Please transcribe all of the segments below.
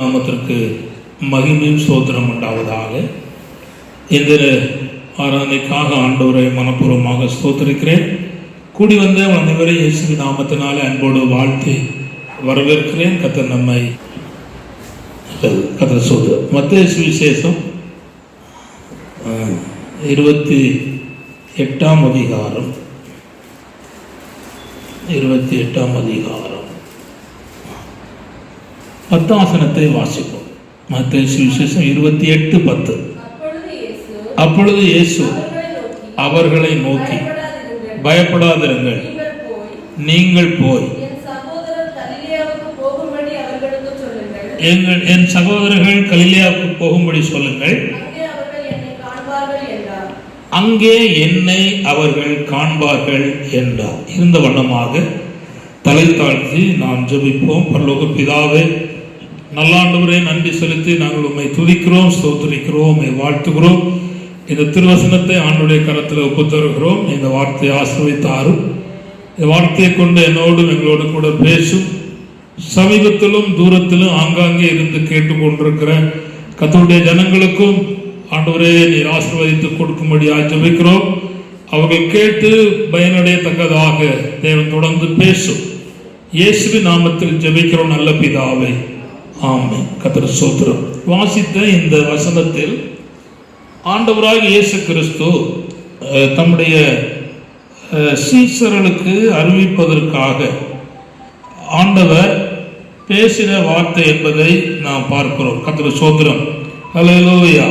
நாமத்திற்கு மகிமையும் ஸ்தோத்திரம் உண்டாவதாக. இந்த ஆராதனைக்காக ஆண்டவரை மனப்பூர்வமாக ஸ்தோத்திரிக்கிறேன். கூடி வந்த அனைவரையும் இயேசு நாமத்தினாலே அன்போடு வாழ்த்தி வரவேற்கிறேன். கர்த்தர் நம்மை மத்தேயு சுவிசேஷம் 28ஆம் அதிகாரம் 10 வசனத்தை வாசிப்போம். மத்தேயு சுவிசேஷம் 28:10. அப்பொழுது இயேசு அவர்களை நோக்கி, பயப்படாதிருங்கள், நீங்கள் போய் என் சகோதரர்கள் கலிலேயாவுக்கு போகும்படி சொல்லுங்கள், அங்கே என்னை அவர்கள் காண்பார்கள் என்றார். இருந்த வண்ணமாக தலை தாழ்த்தி நாம் ஜெபிப்போம். பரலோக பிதாவே, நல்லாண்டவரே, நன்றி செலுத்தி நாங்கள் உம்மை துதிக்கிறோம், ஸ்தோத்திரிக்கிறோம், உம்மை வாழ்த்துகிறோம். இந்த திருவசனத்தை ஆண்டுடைய கரத்தில் ஒப்புத்தருகிறோம். இந்த வார்த்தையை ஆசீர்வதித்தாரும். இந்த வார்த்தையை கொண்டு என்னோடும் எங்களோடு கூட பேசும். சமீபத்திலும் தூரத்திலும் ஆங்காங்கே இருந்து கேட்டுக்கொண்டிருக்கிற கர்த்தருடைய ஜனங்களுக்கும் ஆண்டவரே நீர் ஆசீர்வதித்து கொடுக்கும்படியாக ஜெபிக்கிறோம். அவர்கள் கேட்டு பயனடையத்தக்கதாக தேவன் தொடர்ந்து பேசும். இயேசுவின் நாமத்தில் ஜெபிக்கிறோம் நல்ல பிதாவே, ஆமென். கர்த்தர் ஸ்தோத்திரம். வாசித்த இந்த வசனத்தில் ஆண்டவராக இயேசு கிறிஸ்து தம்முடைய சீஷர்களுக்கு அறிவிப்பதற்காக ஆண்டவர் பேசின வார்த்தை என்பதை நாம் பார்க்கிறோம். கர்த்தர் ஸ்தோத்திரம். ஹல்லேலூயா.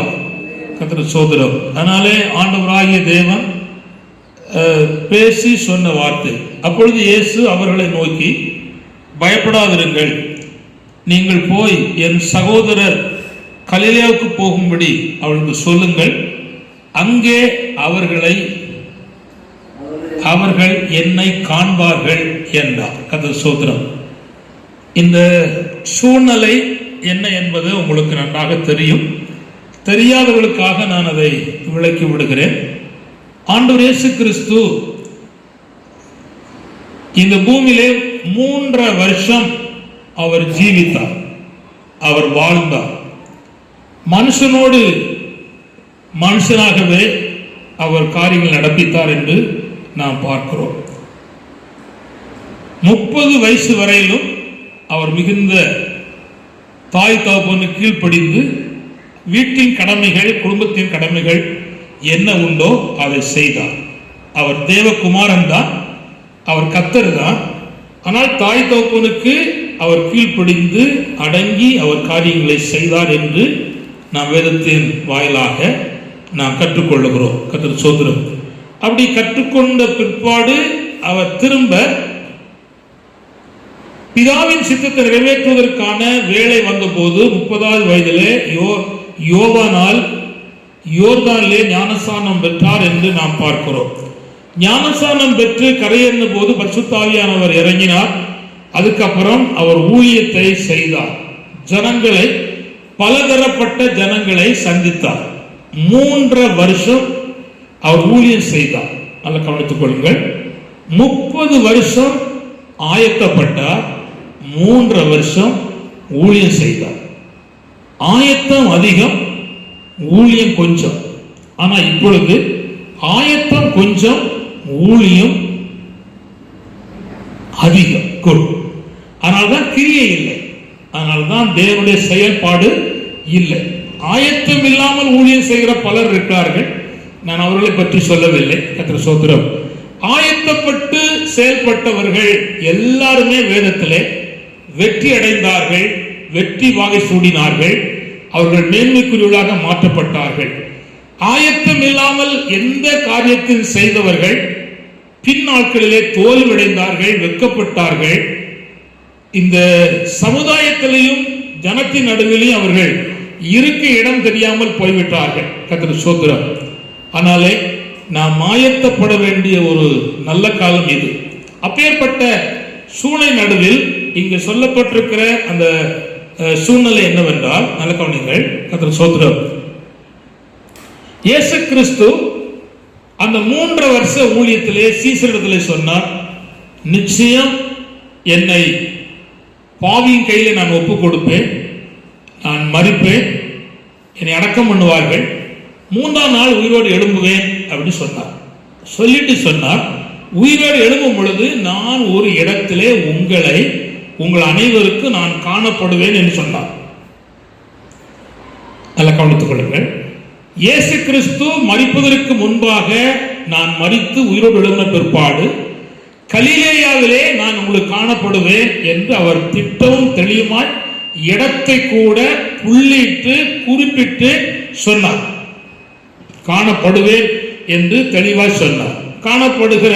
கர்த்தர் ஸ்தோத்திரம். அதனாலே ஆண்டவராகிய தேவன் பேசி சொன்ன வார்த்தை. அப்பொழுது இயேசு அவர்களை நோக்கி, பயப்படாதிருங்கள், நீங்கள் போய் என் சகோதரர் கலிலேயாவுக்கு போகும்படி அவளுக்கு சொல்லுங்கள், அங்கே அவர்கள் என்னை காண்பார்கள் என்றார். கர்த்தர் ஸ்தோத்திரம். இந்த சூழ்நிலை என்ன என்பது உங்களுக்கு நன்றாக தெரியும். தெரியாதவர்களுக்காக நான் அதை விளக்கி விடுகிறேன். ஆண்டவர் இயேசு கிறிஸ்து இந்த பூமியிலே 3 வருஷம் அவர் ஜீவித்தார், அவர் வாழ்ந்தார். மனுஷனோடு மனுஷனாகவே அவர் காரியங்கள் நடப்பித்தார் என்று நாம் பார்க்கிறோம். 30 வயசு வரையிலும் அவர் மிகுந்த தாய் தகப்பனு கீழ்ப்படிந்து வீட்டின் கடமைகள், குடும்பத்தின் கடமைகள் என்ன உண்டோ அதை செய்தார். அவர் தேவகுமாரன் தான், அவர் கர்த்தர் தான். ஆனால் தாய் தகப்பனுக்கு அவர் கீழ்ப்படிந்து அடங்கி அவர் காரியங்களை செய்தார் என்று நாம் வேதத்தின் வாயிலாக நாம் கற்றுக்கொள்ளுகிறோம். கர்த்தர் ஸ்தோத்திரம். அப்படி கற்றுக்கொண்ட பிற்பாடு அவர் திரும்ப பிதாவின் சித்தத்தை நிறைவேற்றுவதற்கான வேலை வந்தபோது 30வது வயதிலே யோவானால் யோர்தானிலே ஞானஸ்நானம் பெற்றார் என்று நாம் பார்க்கிறோம். ஞானஸ்நானம் பெற்று கரையேறின போது பரிசுத்த ஆவியானவர் இறங்கினார். அதுக்கப்புறம் அவர் ஊழியத்தை செய்தார். ஜனங்களை, பலதரப்பட்ட ஜனங்களை சந்தித்தார். 3 வருஷம் அவர் ஊழியம் செய்தார். நல்லா கவனித்துக் கொள்ளுங்கள். 30 வருஷம் ஆயத்தப்பட்டார், 3 வருஷம் ஊழியம் செய்தார். ஆயத்தம் அதிகம், ஊழியம் கொஞ்சம். ஆனா இப்பொழுது ஆயத்தம் கொஞ்சம், ஊழியம் அதிகம். அதனால்தான் கிரியை இல்லை, அதனால்தான் தேவனுடைய செயல்பாடு இல்லை. ஆயத்தம் இல்லாமல் ஊழியம் செய்கிற பலர் இருக்கிறார்கள். நான் அவர்களை பற்றி சொல்லவில்லை. கர்த்தர் ஸ்தோத்திரம். ஆயத்தப்பட்டு செயல்பட்டவர்கள் எல்லாருமே வேதத்திலே வெற்றி அடைந்தார்கள், வெற்றி வாகை சூடினார்கள், அவர்கள் மேன்மைக்குரியவர்களாக மாற்றப்பட்டார்கள். ஆயத்தம் இல்லாமல் எந்த காரியத்தில் செய்தவர்கள் பின்னாட்களிலே தோல்வியடைந்தார்கள், வெட்கப்பட்டார்கள். இந்த சமுதாயத்திலையும் ஜனத்தின் நடுவிலையும் அவர்கள் இருக்க இடம் தெரியாமல் போய்விட்டார்கள். கர்த்தர் ஸ்தோத்திரம். ஆனாலே நாம் ஆயத்தப்பட வேண்டிய ஒரு நல்ல காலம் இது. அப்பேற்பட்ட சூழ்நிலை நடுவில் இங்கு சொல்லப்பட்டிருக்கிற அந்த சூழ்நிலை என்னவென்றால், நல்ல கவனிங்கள். கர்த்தர் ஸ்தோத்திரம். இயேசு கிறிஸ்து அந்த 3 வருஷ ஊழியத்திலே சீசரிடத்திலே சொன்னார், நிச்சயம் என்னை பாவியின் கையிலே நான் ஒப்பு கொடுப்பேன், நான் மரிப்பேன், என்னை அடக்கம் பண்ணுவார்கள், 3ஆம் நாள் உயிரோடு எழும்புவேன் அப்படின்னு சொன்னார். சொல்லிட்டு சொன்னார், உயிரோடு எழும்பும் பொழுது நான் ஒரு இடத்திலே உங்கள் அனைவருக்கு நான் காணப்படுவேன் என்று சொன்னார். நல்ல கவனித்துக் கொள்ளுங்கள். இயேசு கிறிஸ்து மரிப்பதற்கு முன்பாக நான் மரித்து உயிரோடு எழுந்த பிற்பாடு கலிலேயாவிலே நான் உங்களுக்கு காணப்படுவேன் என்று அவர் திட்டமும் தெளிவுமாய் இடத்தை கூட புள்ளிட்டு குறிப்பிட்டு சொன்னார். காணப்படுவேன் என்று தெளிவாய் சொன்னார். காணப்படுகிற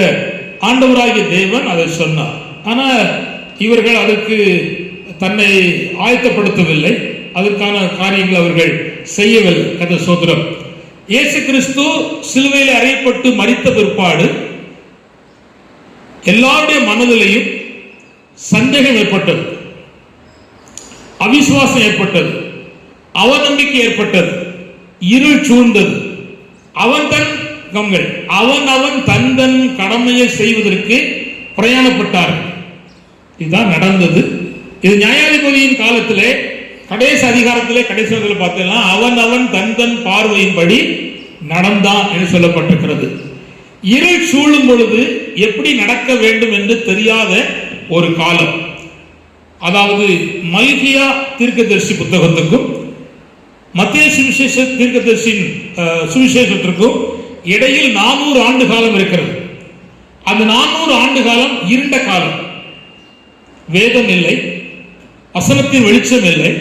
ஆண்டவராகிய தேவன் அதை சொன்னார். ஆனால் இவர்கள் அதற்கு தன்னை ஆயத்தப்படுத்தவில்லை, அதற்கான காரியங்கள் அவர்கள் செய்யவில்லை. கர்த்தருக்கு ஸ்தோத்திரம். இயேசு கிறிஸ்து சிலுவையில் அறையப்பட்டு மரித்த பிற்பாடு எல்லாருடைய மனதிலையும் சந்தேகம் ஏற்பட்டது, அவிசுவாசம் ஏற்பட்டது, அவநம்பிக்கை ஏற்பட்டது, இருள் சூழ்ந்தது. அவன் தன் கடமையை செய்வதற்கு பிரயாணப்பட்டார்கள். இதுதான் நடந்தது. இது நியாயாதிபதியின் காலத்திலே கடைசி அதிகாரத்திலே கடைசி பார்த்தீங்கன்னா அவன் தன் பார்வையின்படி நடந்தான் என்று சொல்லப்பட்டிருக்கிறது. இருள் சூழும் பொழுது எப்படி நடக்க வேண்டும் என்று தெரியாத ஒரு காலம். அதாவது மல்கியா தீர்க்கதரிசி புத்தகத்துக்கும் மத்தேயு சுவிசேஷ தீர்க்கதரிசியின் சுவிசேஷத்திற்கும் இடையில் 400 ஆண்டு காலம் இருக்கிறது. அந்த 400 ஆண்டு காலம் இருண்ட காலம். வேதம் இல்லை, வசனத்தின் வெளிச்சம் இல்லை,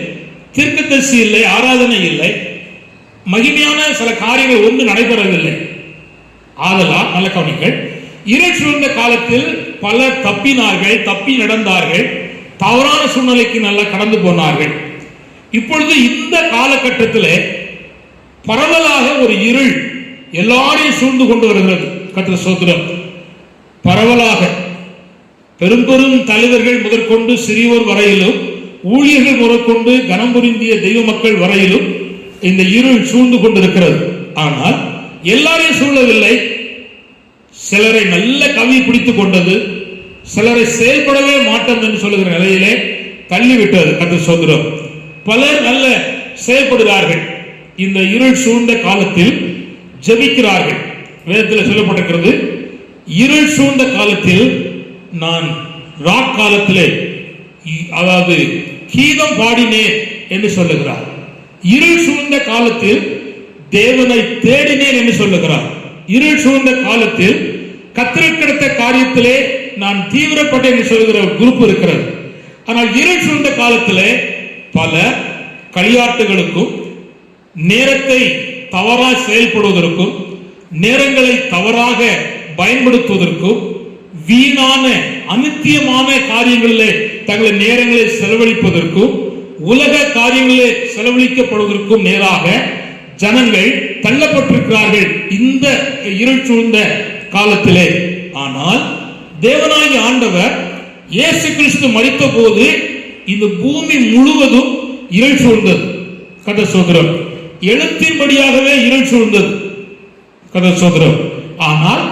தீர்க்கதரிசி இல்லை, ஆராதனை இல்லை, மகிமையான சில காரியங்கள் ஒன்று நடைபெறவில்லை. ஆதலால் நல்ல கவனிங்கள், இருள் சூழ்ந்த காலத்தில் பலர் தப்பினார்கள், தப்பி நடந்தார்கள், தவறான சூழ்நிலைக்கு நல்லா கடந்து போனார்கள். இப்பொழுது இந்த காலகட்டத்தில் பரவலாக ஒரு இருள் எல்லாரையும் சூழ்ந்து கொண்டு வருகிறது. கர்த்தருக்கு ஸ்தோத்திரம். பரவலாக பெரும் தலைவர்கள் முதற்கொண்டு சிறியோர் வரையிலும், ஊழியர்கள் முதற்கொண்டு கனம் புரிந்திய தெய்வ மக்கள் வரையிலும் இந்த இருள் சூழ்ந்து கொண்டிருக்கிறது. ஆனால் எல்லாரையும் சூழவில்லை. சிலரை நல்ல கவி பிடித்துக் கொண்டது, சிலரை செயல்படவே மாட்டோம் என்று சொல்லுகிற நிலையிலே தள்ளிவிட்டது. கர்த்தருக்கு ஸ்தோத்திரம். பலர் நல்ல செயல்படுகிறார்கள். இந்த இருள் சூழ்ந்த காலத்தில் ஜெபிக்கிறார்கள். வேதத்தில் சொல்லப்பட்டிருக்கிறது, இருள் சூழ்ந்த காலத்தில் நான் ராக் காலத்திலே அதாவது கீதம் பாடினேன் என்று சொல்லுகிறார். இருள் சூழ்ந்த காலத்தில் தேவனை தேடினேன் என்று சொல்லுகிறார். இருள் சூழ்ந்த காலத்தில் கர்த்தருக்கு கிடைத்த காரியத்திலே நான் தீவிரப்பட்டேன் என்று சொல்லுகிற குரூப் இருக்கிறது. ஆனால் இருள் சூழ்ந்த காலத்திலே பல களியாட்டுகளுக்கும், நேரத்தை தவறாக செயல்படுவதற்கும், நேரங்களை தவறாக பயன்படுத்துவதற்கும், வீணான அநித்தியமான காரியங்களிலே தங்களை நேரங்களை செலவழிப்பதற்கும், உலக காரியங்களிலே செலவழிக்கப்படுவதற்கும் நேராக ஜனங்கள் தள்ளப்பட்டிருக்கிறார்கள் இந்த இருள் சூழ்ந்த காலத்திலே. ஆனால் தேவனாகிய ஆண்டவர் இயேசு கிறிஸ்து மரித்த போது இந்த பூமி முழுவதும் இருள் சூழ்ந்தது. கர்த்தருக்கு ஸ்தோத்திரம். எழுத்தின்படியாகவே இருள் சூழ்ந்தது. கர்த்தருக்கு ஸ்தோத்திரம். ஆனால்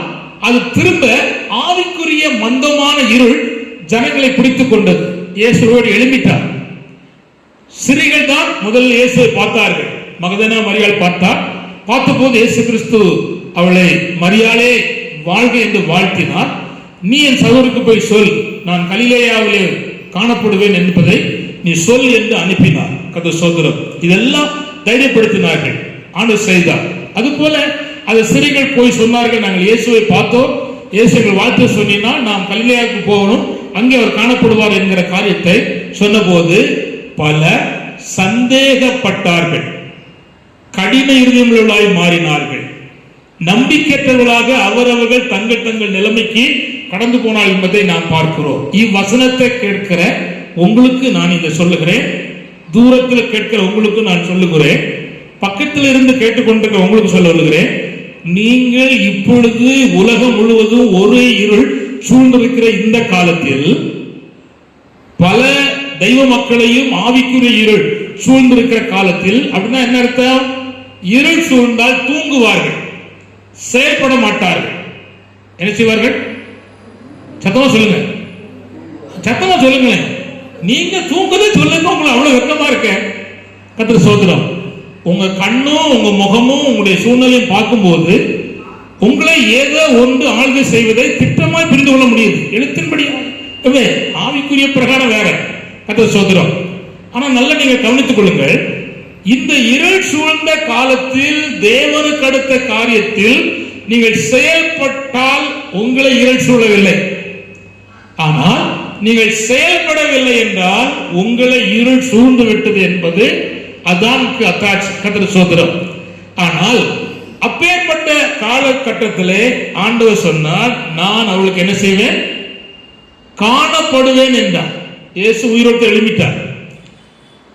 அது திரும்ப ஆவிக்குரிய மந்தமான இருள் ஜனங்களை பிடித்துக் கொண்டது. இயேசுவோடு எழும்பிட்டார். சிறிகள் தான் முதல் இயேசுவை பார்த்தார்கள். மகதனா மரியாள் பார்த்தார். பார்த்தபோது இயேசு கிறிஸ்து அவளை மரியாளே வாழ்க என்று வாழ்த்தினார். நீ என் சகோதரருக்கு போய் சொல், நான் கலிலேயாவிலே காணப்படுவேன் என்பதை நீ சொல் என்று அனுப்பினார். கர்த்தருக்கு ஸ்தோத்திரம். இதெல்லாம் தைரியப்படுத்தினார்கள், ஆண்டவர் செய்தார். அதுபோல அது சிறிகள் போய் சொன்னார்கள், நாங்கள் இயேசுவை பார்த்தோம், இயேசுவை வாழ்த்து சொன்னால் நாம் கலிலேயாவுக்கு போகணும், அங்கே அவர் காணப்படுவார் என்கிற காரியத்தை சொன்னபோது பல சந்தேகப்பட்டார்கள், கடின இருதயமுள்ளவர்களாய் மாறினார்கள், நம்பிக்கையற்றவர்களாக அவரவர்கள் தங்கள் நிலைமைக்கு கடந்து போனார் என்பதை நாம் பார்க்கிறோம். இவ்வசனத்தை கேட்கிற உங்களுக்கு நான் இதை சொல்லுகிறேன், தூரத்தில் கேட்கிற உங்களுக்கு நான் சொல்லுகிறேன், பக்கத்தில் இருந்து கேட்டுக்கொண்டிருக்கிற உங்களுக்கு சொல்லுகிறேன், நீங்கள் இப்பொழுது உலகம் முழுவதும் ஒரே இருள் சூழ்ந்திருக்கிற இந்த காலத்தில் பல தெய்வ மக்களையும் ஆவிக்குரிய இருள் சூழ்ந்திருக்கிற காலத்தில், அப்படின்னா என்ன அர்த்தம்? இருள் சூழ்ந்தால் தூங்குவார்கள், செயல்பட மாட்டார்கள். என்ன செய்வார்கள்? சத்தமா சொல்லுங்க, சத்தமா சொல்லுங்களேன். நீங்க தூங்குதே சொல்லுங்க, உங்களை அவ்வளவு வெக்கமா இருக்க. கர்த்தருக்கு ஸ்தோத்திரம். உங்க கண்ணும் உங்க முகமும் உங்களுடைய சூழ்நிலையும் பார்க்கும்போது உங்களை ஏதோ ஒன்று ஆளுகை செய்வதை திட்டமாய் புரிந்து கொள்ள முடியுது. எழுத்தின்படி ஆவிக்குரிய பிரகாரம் வேற. கர்த்தருக்கு ஸ்தோத்திரம். ஆனா நல்லா நீங்க கவனித்துக் கொள்ளுங்கள். இந்த இருள் சூழ்ந்த காலத்தில் தேவனுக்கு அடுத்த காரியத்தில் நீங்கள் செயல்பட்டால் உங்களை இருள் சூழவில்லை. ஆனால் நீங்கள் செயல்படவில்லை என்றால் உங்களை இருள் சூழ்ந்து விட்டது என்பது அதான் கர்த்தருக்கு ஸ்தோத்திரம். ஆனால் அப்பேற்பட்ட காலகட்டத்திலே ஆண்டவர் சொன்னார், நான் அவளுக்கு என்ன செய்வேன்? காணப்படுவேன் என்றார். இயேசு உயிரோடு எழுப்பிட்டார்.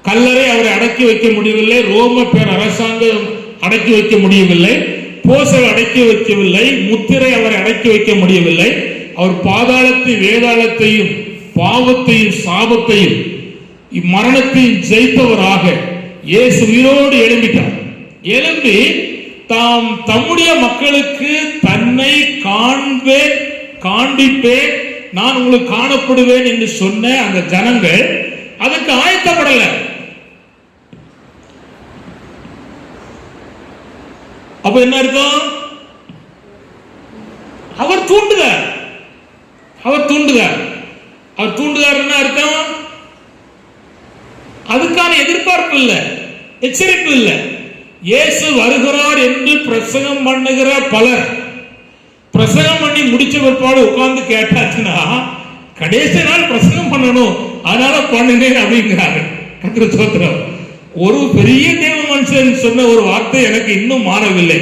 கல்லறை அவரை அடக்கி வைக்க முடியவில்லை, ரோம பேர் அரசாங்கம் அடக்கி வைக்க முடியவில்லை, போசல் அடக்கி வைக்கவில்லை, முத்திரை அவரை அடக்கி வைக்க முடியவில்லை. அவர் பாதாளத்தை வேதாளத்தையும் பாவத்தையும் சாபத்தையும் மரணத்தையும் ஜெயித்தவராக இயேசு உயிரோடு எழும்பிட்டார். எழும்பி தாம் தம்முடைய மக்களுக்கு தன்னை காண்பேன், காண்பிப்பேன், நான் உங்களுக்கு காணப்படுவேன் என்று சொன்ன அந்த ஜனங்கள் அதற்கு ஆயத்தப்படல. அப்ப என்ன அர்த்தம்? அவர் தூண்டுகிறார். அவர் தூண்டுகிறார். அவர் தூண்டுகிறார் என்ன அர்த்தம்? அதுக்கான எதிர்பார்ப்பு இல்லை, எச்சரிப்பு இல்லை. இயேசு வருகிறார் என்று பிரசங்கம் பண்ணுகிற பலர் பிரசங்கம் பண்ணி முடிச்ச பிற்பாடு உட்கார்ந்து கேட்டாச்சுன்னா கடைசி நாள் பிரசங்கம் பண்ணணும், அதனால பண்ணினேன் அப்படிங்கிறாரு. கர்த்தருக்கு ஸ்தோத்திரம். ஒரு பெரிய தேவ மனுஷன் சொன்ன ஒரு வார்த்தை எனக்கு இன்னும் மாறவில்லை.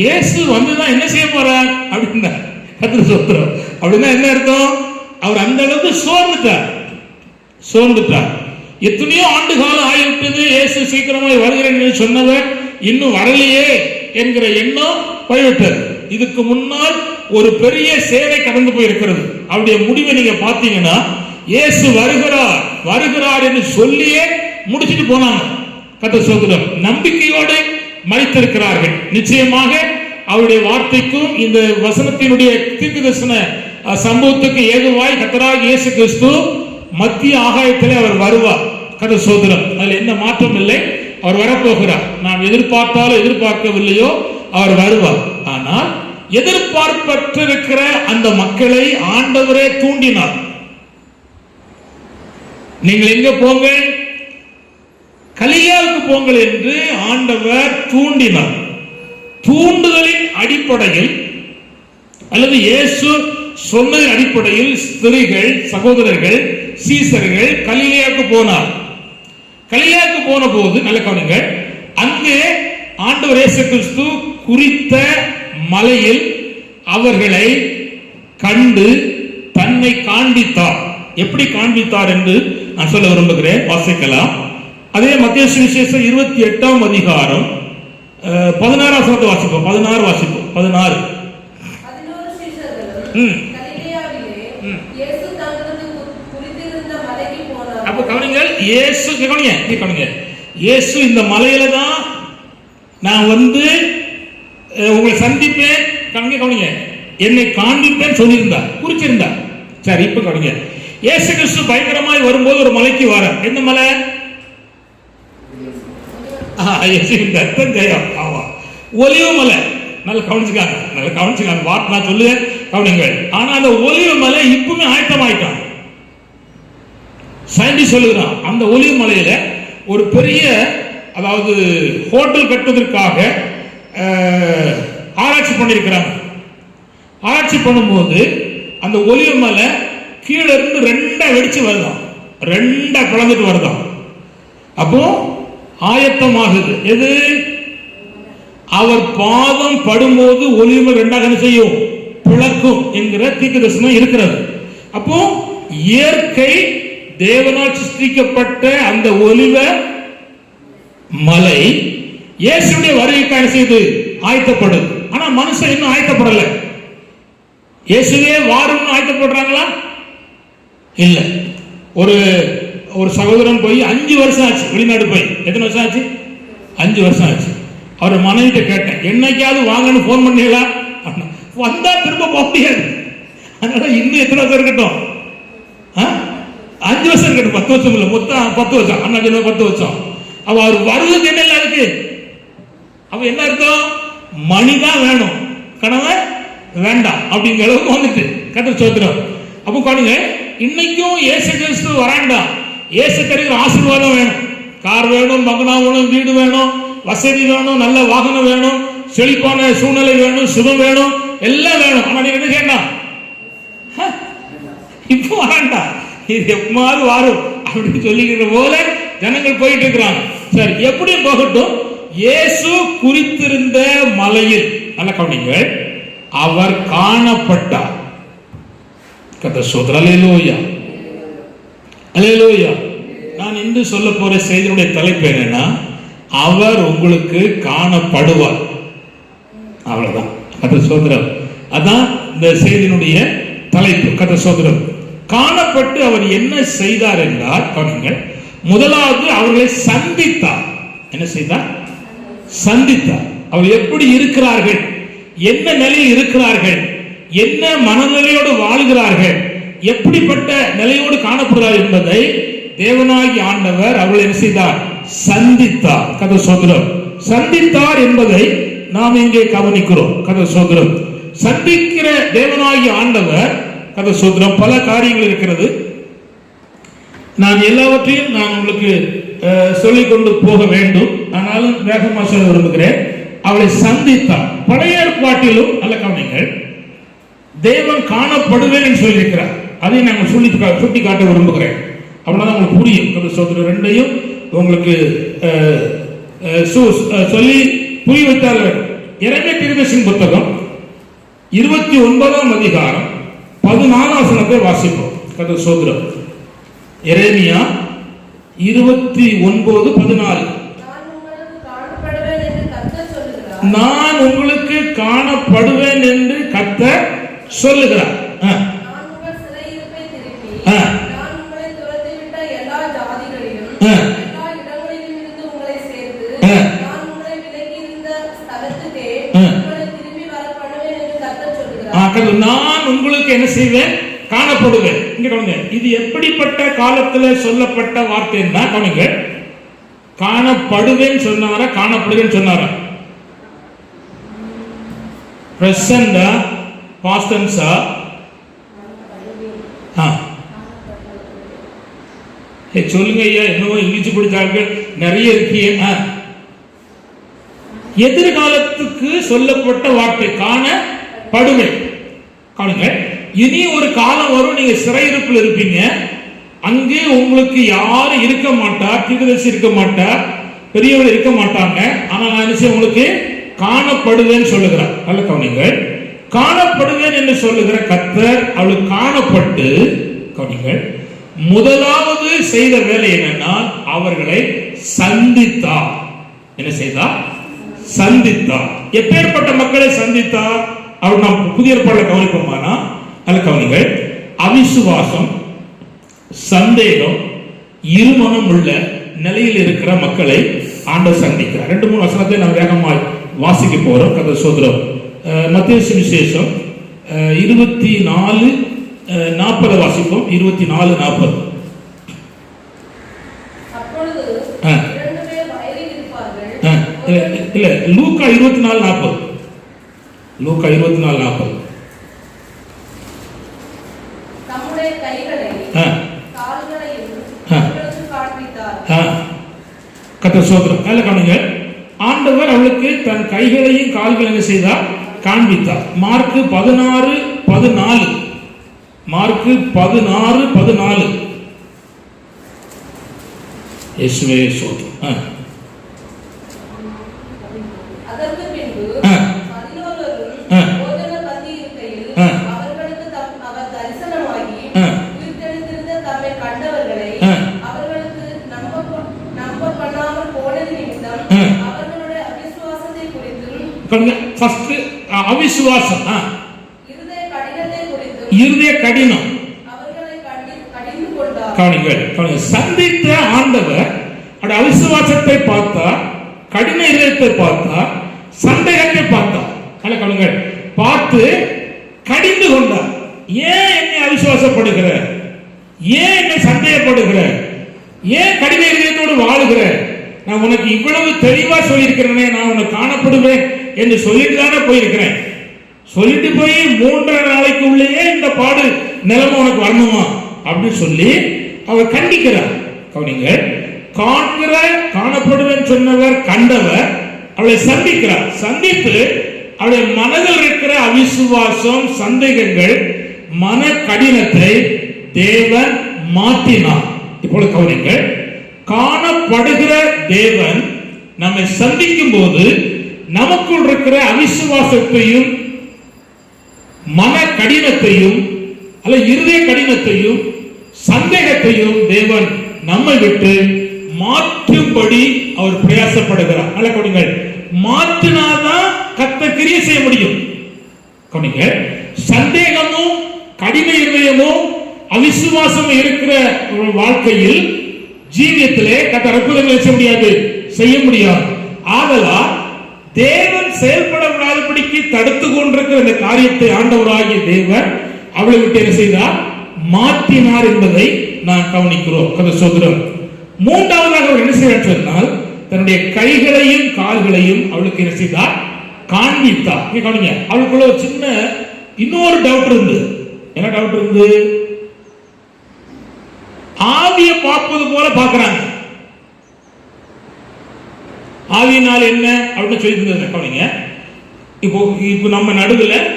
இயேசு வந்துதான் என்ன செய்ய போறார் அப்படின்னா, கர்த்தருக்கு ஸ்தோத்திரம். அப்படின்னா என்ன அர்த்தம்? அவர் அந்த அளவுக்கு சோர்ந்துட்டார். எத்தனையோ ஆண்டு காலம் ஆகிவிட்டது, இயேசு சீக்கிரமாய் வருகிறேன் என்று சொன்னவர் இன்னும் வரலையே என்கிற எண்ணம் போய்விட்டது. இதுக்கு முன்னால் ஒரு பெரிய சேவை கடந்து போயிருக்கிறது. அவருடைய முடிவை நீங்க பார்த்தீங்கன்னா இயேசு வருகிறார் வருகிறார் என்று சொல்லியே முடிச்சிட்டு போனாங்க. கர்த்தருக்கு ஸ்தோத்திரம். நம்பிக்கையோடு மரித்திருக்கிறார்கள். நிச்சயமாக அவருடைய வார்த்தைக்கும் இந்த வசனத்தினுடைய தீர்க்கதரிசன சம்பவத்துக்கு ஏதுவாய் கர்த்தராகிய இயேசு கிறிஸ்து மத்திய ஆகாயத்திலே அவர் வருவார். கர்த்தருக்கு ஸ்தோத்திரம். அதுல எந்த மாற்றம் இல்லை. அவர் வரப்போகிறார். நாம் எதிர்பார்த்தாலும் எதிர்பார்க்கவில்லையோ அவர் வருவார். ஆனால் எதிர்பார்ப்பற்றிருக்கிற அந்த மக்களை ஆண்டவரே தூண்டினார். நீங்கள் எங்க போங்கள்? கலிலேயாவுக்கு போங்கள் என்று ஆண்டவர் தூண்டினார். தூண்டுதலின் அடிப்படையில் அல்லது இயேசு சொன்னதின் அடிப்படையில் ஸ்திரீகள், சகோதரர்கள், சீசர்கள் கலிலேயாவுக்கு போனார். கலிலேயாவுக்கு போன போது நல்ல கவனிங்கள், அங்கே ஆண்டவர் இயேசு கிறிஸ்து குறித்த மலையில் அவர்களை கண்டு தன்னை காண்பித்தார். எப்படி காண்பித்தார் என்று நான் சொல்ல விரும்புகிறேன். வாசிக்கலாம். அதே மத்திய சுவிசேஷம் 28ஆம் அதிகாரம் 16ஆம் வசனத்தை வாசிப்போம். 16 வாசிப்போம். 16. அப்ப கவனிங்கள், இயேசு இந்த மலையில தான் நான் வந்து உங்களை சந்திப்பேன், கவனிங்க, என்னை காண்பிப்பேன் சொல்லியிருந்தார், குறிச்சிருந்தார். சரி, இப்ப கவனிங்க, இயேசு கிறிஸ்து பயங்கரமாய் வரும்போது ஒரு மலைக்கு வர. எந்த மலை? ஒலிவு மலை. நல்லா கவனிச்சுக்காங்க வார்த்தை நான் சொல்லுவேன், கவனிங்கள். ஆனா அந்த ஒலிவு மலை இப்பவுமே ஆயத்தமாயிட்டான். சயின்டிஸ்ட் சொல்லுகிறான், அந்த ஒலிவு மலையில ஒரு பெரிய, அதாவது ஹோட்டல் கட்டுவதற்காக ஆராய்ச்சி பண்ணிருக்கிறாங்க. ஆராய்ச்சி பண்ணும்போது அந்த ஒலிவு மலை கீழே இருந்து ரெண்டா வெடிச்சு வருதான், ரெண்டா பிளந்துட்டு வருதான். அப்போ ஆயத்தமாகுது. எது? அவர் பாதம் படும்போது ஒலிவு மலை ரெண்டாக என்ன செய்யும்? பிளக்கும் என்கிற தீர்க்கதரிசனம் இருக்கிறது. அப்போ இயற்கை தேவனால் சிருஷ்டிக்கப்பட்ட அந்த ஒலிவ மலை இயேசுடைய வருகைக்காக செய்து ஆயத்தப்படுது. ஆனா மனுஷன் இன்னும் ஆயத்தப்படல. இயேசுவே வாருன்னு ஆயத்தப்படுறாங்களா? இல்ல. ஒரு சகோதரன் போய் 5 வருஷம் ஆச்சு, வெளிநாடு போய். எத்தனை வருஷம் ஆச்சு? 5 வருஷம் ஆச்சு. அவர் மனைவிட்ட கேட்டேன், என்னைக்காவது வாங்கன்னு போன் பண்ணீங்களா? வந்தா திரும்ப போக முடியாது, அதனால இன்னும் எத்தனை வருஷம் இருக்கட்டும்? 5 வருஷம் இருக்கட்டும். 10 வருஷம் இல்ல, மொத்தம் 10 வருஷம். அண்ணா 10 வருஷம். அவர் வருவதுக்கு என்ன இருக்கு? அவ என்ன அர்த்தம்? மணிதான் வேணும், கணவன் வேண்டாம் அப்படிங்கிற அளவுக்கு வந்துட்டு கர்த்தர் ஸ்தோத்திரம். அப்போ பாருங்க, இன்னைக்கும் இயேசு கிறிஸ்து வராண்டா, இயேசு கிடைக்கிற ஆசீர்வாதம் வேணும். கார் வேணும், மகனா வேணும், வீடு வேணும், வசதி வேணும், நல்ல வாகனம் வேணும், செழிப்பான சூழ்நிலை வேணும், சுகம் வேணும், எல்லாம் வேணும். ஆனா நீங்க என்ன செய்யணும்? இப்போ வராண்டா, இது எப்பமாவது வரும் அப்படின்னு சொல்லிக்கிற போல ஜனங்கள் போயிட்டு இருக்கிறாங்க. சரி, எப்படி போகட்டும். இயேசு குறித்திருந்த மலையில் நல்ல கவனிங்கள், அவர் காணப்பட்டார். கர்த்தர் ஸ்தோத்திரம். அல்லேலூயா, அல்லேலூயா. நான் இன்று சொல்ல போற செய்தியுடைய தலைப்பு என்னன்னா, அவர் உங்களுக்கு காணப்படுவார். அவ்வளவுதான். கர்த்தர் ஸ்தோத்திரம். அதான் இந்த செய்தியினுடைய தலைப்பு. கர்த்தர் ஸ்தோத்திரம். காணப்பட்டு அவர் என்ன செய்தார் என்றால், கவனிங்கள், முதலாவது அவர்களை சந்தித்தார். என்ன செய்தார்? சந்தித்தார். அவர் எப்படி இருக்கிறார்கள், என்ன நிலையில் இருக்கிறார்கள், என்ன மனநிலையோடு வாழ்கிறார்கள், எப்படிப்பட்ட நிலையோடு காணப்படுகிறார் என்பதை தேவனாகி ஆண்டவர் அவர்கள் என்ன செய்தார்? சந்தித்தார். கர்த்தர் ஸ்தோத்திரம். சந்தித்தார் என்பதை நாம் இங்கே கவனிக்கிறோம். கர்த்தர் ஸ்தோத்திரம். சந்திக்கிற தேவனாகி ஆண்டவர், கர்த்தர் ஸ்தோத்திரம், பல காரியங்கள் இருக்கிறது. நான் எல்லாவற்றையும் நான் உங்களுக்கு சொல்லிக் கொண்டு போக வேண்டும், ஆனாலும் வேகமாக சொல்ல விரும்புகிறேன். அவளை சந்தித்தார். பழைய ஏற்பாட்டிலும் நல்ல கவனிங்கள், தேவன் காணப்படுவேன் சொல்லியிருக்கிறார். அதை நாங்கள் சுட்டி காட்ட விரும்புகிறேன். அவ்வளவுதான் உங்களுக்கு புரியும். சோதனை ரெண்டையும் உங்களுக்கு சொல்லி புரிய வைத்தால் வேண்டும். எரேமியா தீர்க்கதரிசியின் புத்தகம் 29ஆம் அதிகாரம் 14ஆம் வசனத்தை வாசிப்போம். கர்த்தர் ஸ்தோத்திரம். எரேமியா 29:14. நான் உங்களுக்கு காணப்படுவேன் என்று கர்த்தர் சொல்லுகிறார். நான் உங்களுக்கு என்ன செய்வேன்? காணப்படுவேன். இங்க கவனிங்க, இது எப்படிப்பட்ட காலத்துல சொல்லப்பட்ட வார்த்தை? கவனிங்க, காணப்படுவேன் சொன்னாரா, காணப்படுவேன் சொன்னாரா? பிரசண்டா, பாஸ்ட் டென்ஸா? சொல்லுங்க ஐயா, என்னவோ இங்கிலீஷ் படிச்சார்கள் நிறைய இருக்கீங்க. எதிர்காலத்துக்கு சொல்லப்பட்ட வார்த்தை காணப்படுவேன். காணுங்க, இனி ஒரு காலம் வரும், நீங்க சிறையிருப்பில் இருப்பீங்க. அங்கே உங்களுக்கு யாரும் இருக்க மாட்டார், தீர்க்கதரிசி இருக்க மாட்டார், பெரியவர்கள் இருக்க மாட்டாங்க. ஆனால் நான் என்ன உங்களுக்கு காணப்படுவேன் சொல்லுகிறார். நல்ல கவனிங்கள், காணப்படுவேன் என்று சொல்லுகிற கர்த்தர் அவளுக்கு காணப்பட்டு, கவனிங்கள், முதலாவது செய்த வேலை என்னன்னா, அவர்களை சந்தித்தார். என்ன செய்தார்? சந்தித்தார். எப்பேற்பட்ட மக்களை சந்தித்தார்? அவர் நாம் புதிய ஏற்பாடுல கவனிப்போமானா, நல்ல கவனிங்கள், அவிசுவாசம், சந்தேகம், இருமனம் உள்ள நிலையில் இருக்கிற மக்களை ஆண்டவர் சந்திக்கிறார். 2-3 வசனத்தை நாம் வேகமாய் வாசிக்க போறோம். கர்த்தர் ஸ்தோத்திரம். மத்தேயு சுவிசேஷம் 24:40 வாசிப்போம். 24:40. இல்ல, லூக்கா 24:40. லூக்கா 24:40. தம்முடைய கைகளை கால்களையும் அவர்களுக்கு காண்பித்தார். கர்த்தர் ஸ்தோத்திரம். நல்ல கவனிங்க, ஆண்டவர் அவளுக்கு தன் கைகளையும் கால்களையும் செய்தார், காண்பித்தார். மார்க்கு 16:14. மார்க்கு 16:14. இயேசுவே ஸ்தோத்திரம். அதற்கு பின்பு 11 போஜன பந்தி இருக்கையில் அவர்களுக்கு அவர் தரிசனமாகி உயிர்த்தெழுந்திருந்த தம்மை கண்டவர்களை அவர்களுக்கு நம்ப பண்ணாமல் போனது நிமித்தம் அவர்களுடைய அவிசுவாசத்தை குறித்தும், ஃபர்ஸ்ட் அவிசுவாசம், இருதய கடினம் அவர்களை கடிந்து கொண்டார். கவனிங்கள், சந்தித்த ஆண்டவர் அவிசுவாசத்தை பார்த்தார், கடின இதயத்தை பார்த்தார், சந்தேகத்தை பார்த்தார். கவனிங்கள், பார்த்து கடிந்து கொண்டார். ஏன் என்னை அவிசுவாசப்படுகிற, ஏன் என்னை சந்தேகப்படுகிற, ஏன் கடின இதயத்தோடு வாழுகிற, நான் உனக்கு இவ்வளவு தெளிவா சொல்லியிருக்கிறேனே, நான் உனக்கு காணப்படுவேன் என்று சொல்லிட்டு தானே போயிருக்கிறேன். சொல்லிட்டு போய் 3.5 நாளைக்கு உள்ளேயே இந்த பாடு நிலைமை உனக்கு வரணுமா அப்படின்னு சொல்லி அவர் கண்டிக்கிறார். கவனிங்க, காண்கிற காணப்படுவேன் சொன்னவர் கண்டவர் அவளை சந்திக்கிறார். சந்தித்து அவளுடைய மனதில் இருக்கிற அவிசுவாசம், சந்தேகங்கள், மன கடினத்தை தேவன் மாற்றினார். இப்பொழுது கவனிங்கள், காணப்படுகிற தேவன் நம்மை சந்திக்கும் போது நமக்குள் இருக்கிற அவிசுவாசத்தையும் மன கடினத்தையும் அல்ல இருதய கடினத்தையும் சந்தேகத்தையும் தேவன் நம்மை விட்டு மாற்றும்படி அவர் பிரயாசப்படுகிறார். நல்ல கவனிங்கள், மாற்றினாதான் கர்த்தர் கிரியை செய்ய முடியும். கவனிங்க, சந்தேகமும் கடின இருதயமும் அவிசுவாசமும் இருக்கிற ஒரு வாழ்க்கையில் ஜீவியத்திலே கர்த்தர் அற்புதங்களை செய்ய முடியாது. ஆதலால் தேவன் செயல்பட விடாதபடிக்கு தடுத்து கொண்டிருக்கிற இந்த காரியத்தை ஆண்டவராகிய தேவன் அவளை விட்டு என்ன செய்தார்? மாற்றினார் என்பதை நான் கவனிக்கிறோம். கர்த்தர் ஸ்தோத்திரம். மூன்றாவதாக அவர் என்ன செய்தார் சொன்னால், தன்னுடைய கைகளையும் கால்களையும் அவளுக்கு என்ன செய்தார்? காண்பித்தார். கவனிங்க, அவளுக்குள்ள ஒரு சின்ன இன்னொரு டவுட் இருந்து. என்ன டவுட் இருந்து? ஆவியை பார்ப்பது போல பார்க்கிறாங்க. ஆவியினால் என்ன அப்படின்னு சொல்லிட்டு கவனிங்க, இப்போ நம்ம நடுவில்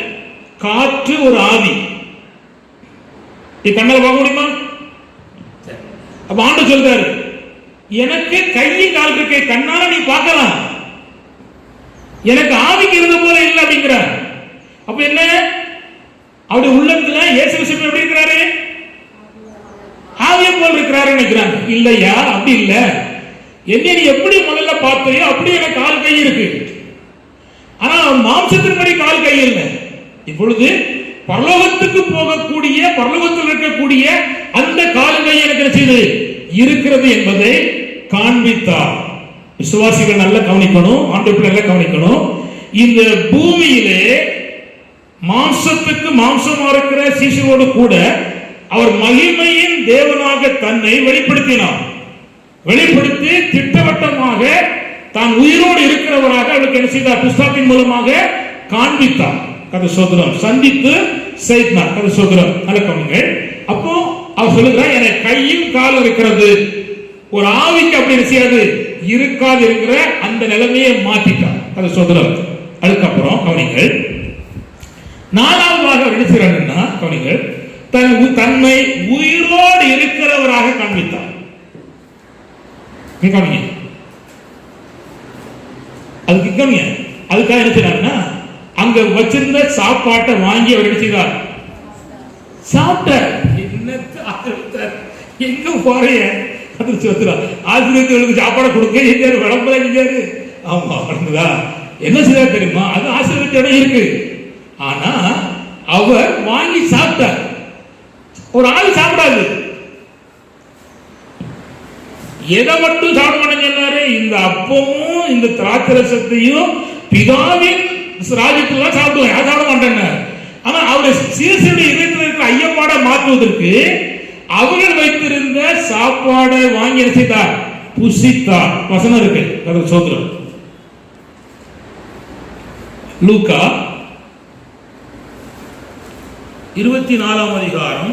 காற்று ஒரு ஆவி, கண்ணால பார்க்க முடியுமா? அப்ப ஆண்டு சொல்றாரு, எனக்கு கையும் கால் இருக்கு, கண்ணால நீ பார்க்கலாம், எனக்கு ஆவிக்கு இருந்த போல இல்லை அப்படிங்கிறார். அப்ப என்ன, அவருடைய உள்ளத்துல இயேசு கிறிஸ்து எப்படி இருக்கிறாரு? ஆவியை போல் இருக்கிறாரு நினைக்கிறாங்க. இல்லையா, அப்படி இல்ல. என்ன நீ எப்படி முதல்ல பார்த்தையோ அப்படி எனக்கு கால் கை இருக்கு, ஆனா மாம்சத்தின்படி கால் கை இல்லை. இப்பொழுது பரலோகத்துக்கு போகக்கூடிய, பரலோகத்தில் இருக்கக்கூடிய அந்த கால் கை எனக்கு இருக்கிறது என்பதை காண்பித்தார். விசுவாசிகள் நல்லா கவனிக்கணும், ஆண்டவர்கள் நல்லா கவனிக்கணும். இந்த பூமியிலே மாம்சத்துக்கு மாம்சமா இருக்கிற சீசரோடு கூட அவர் மகிமையின் தேவனாக தன்னை வெளிப்படுத்தினார். வெளிப்படுத்தி திட்டவட்டமாக தான் உயிரோடு இருக்கிறவராக அவளுக்கு என்ன செய்தார்? புஸ்தகத்தின் மூலமாக காண்பித்தார். கர்த்தர் ஸ்தோத்திரம். சந்தித்து செய்தார். கர்த்தர் ஸ்தோத்திரம். நல்ல கவனிங்கள். அப்போ அவர் சொல்லுகிறார், எனக்கு கையும் காலும் இருக்கிறது. ஒரு ஆவிக்கு அப்படி செய்யாது இருக்காது இருக்கிற அந்த நிலைமையை மாற்றிட்டார். கர்த்தர் ஸ்தோத்திரம். அதுக்கப்புறம் கவனிங்கள், நாலாவதாக என்ன செய்யறாருன்னா, கவனிங்கள், தன்னை உயிரோடு இருக்கிறவராக காண்பித்தார். அதுக்காக என்ன செய்யறாருன்னா, அங்க வச்சிருந்த சாப்பாட்டை வாங்கி அவர் என்ன செய்தார்? சாப்பிட்டார். எங்க போறைய ஆசிரியர்களுக்கு சாப்பாடு கொடுக்க செஞ்சாரு, விளம்பர செஞ்சாரு. ஆமா, என்ன செய்தார் தெரியுமா? அது ஆசிரியர் இருக்கு. ஆனா அவர் வாங்கி சாப்பிட்டார். ஒரு ஆள் சாப்பிடாது. எதை மட்டும் சாப்பிட மாட்டேன்னு சொன்னாரு? இந்த அப்பமும் இந்த திராட்சரசத்தையும் பிதாவின் ராஜ்யத்துல சாப்பிடுவேன், யாரும் சாப்பிட மாட்டேன். ஆனா அவருடைய சீசருடைய இதயத்தில் இருக்கிற ஐயப்பாடை மாற்றுவதற்கு அவர்கள் வைத்திருந்த சாப்பாடை வாங்கி செய்தார், புசித்தார். வசனம் இருக்கு. கர்த்தர் ஸ்தோத்திரம். லூக்கா 24ஆம் அதிகாரம்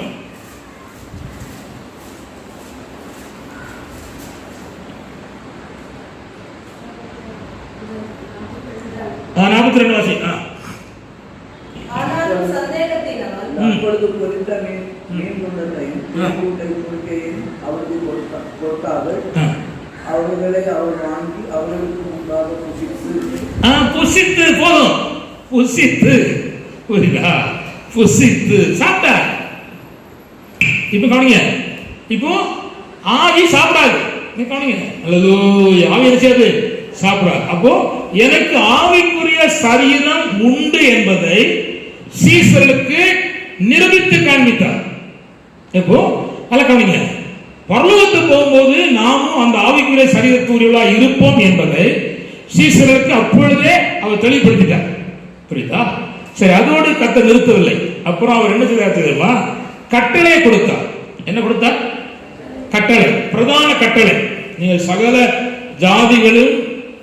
42 வாசி. அப்பொழுது பொறித்த மீன் அவருக்கு கொடுத்தார்கள். அவர்களை அவர் வாங்கி அவர்களுக்கு முன்பாக புசித்து போதும், புசித்து புரியுதா? புசித்து சாப்பிட்டார். இப்ப கவனிங்க, இப்போ ஆவி சாப்பிடாது. கவனிங்க, அல்லது ஆவி என்ன சாப்பிடாது. அப்போ எனக்கு ஆவிக்குரிய சரீரம் உண்டு என்பதை சீசர்களுக்கு நிரூபித்து காண்பித்தார். இப்போ அல்ல கவனிங்க, பரலோகத்துக்கு போகும்போது நாமும் அந்த ஆவிக்குரிய சரீரத்துக்குரியவர்களா இருப்போம் என்பதை சீசர்களுக்கு அப்பொழுதே அவர் தெளிவுபடுத்திட்டார். புரியுதா? சரி, அதோடு கர்த்தர் நிறுத்தவில்லை. அப்புறம் அவர் என்ன செய்தார் தெரியுமா? கட்டளை கொடுத்தார். என்ன கொடுத்தார்? கட்டளை, பிரதான கட்டளை. நீங்கள் சகல ஜாதிகளும்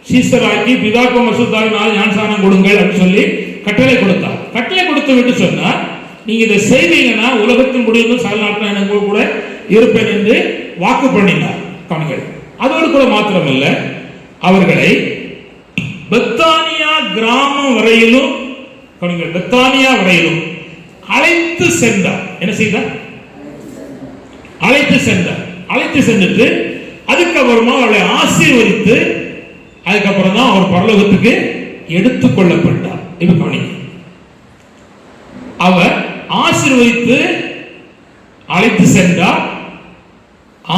சீசராக்கி பிதாக்கும் அசுத்தாவினால் ஞானஸ்நானம் கொடுங்கள் அப்படின்னு சொல்லி கட்டளை கொடுத்தார். கட்டளை கொடுத்து விட்டு சொன்னார், நீங்க இதை செய்தீங்கன்னா உலகத்தின் முடிவு சகல நாட்கள் எனக்கு கூட இருப்பேன் என்று வாக்கு பண்ணினார். காணுங்கள். அதோடு கூட மாத்திரமல்ல, அவர்களை பெத்தானியா கிராமம் வரையிலும் பெத்தானியா வரையிலும் அழைத்து சென்றார். என்ன செய்தார்? அழைத்து சென்றார். அழைத்து சென்றுட்டு அதுக்கப்புறமா அவளை ஆசீர்வதித்து அதுக்கப்புறம் தான் அவர் பரலோகத்துக்கு எடுத்துக் கொள்ளப்பட்டார். இப்ப கவனிங்க, அவர் ஆசீர்வதித்து அழைத்து சென்றார்,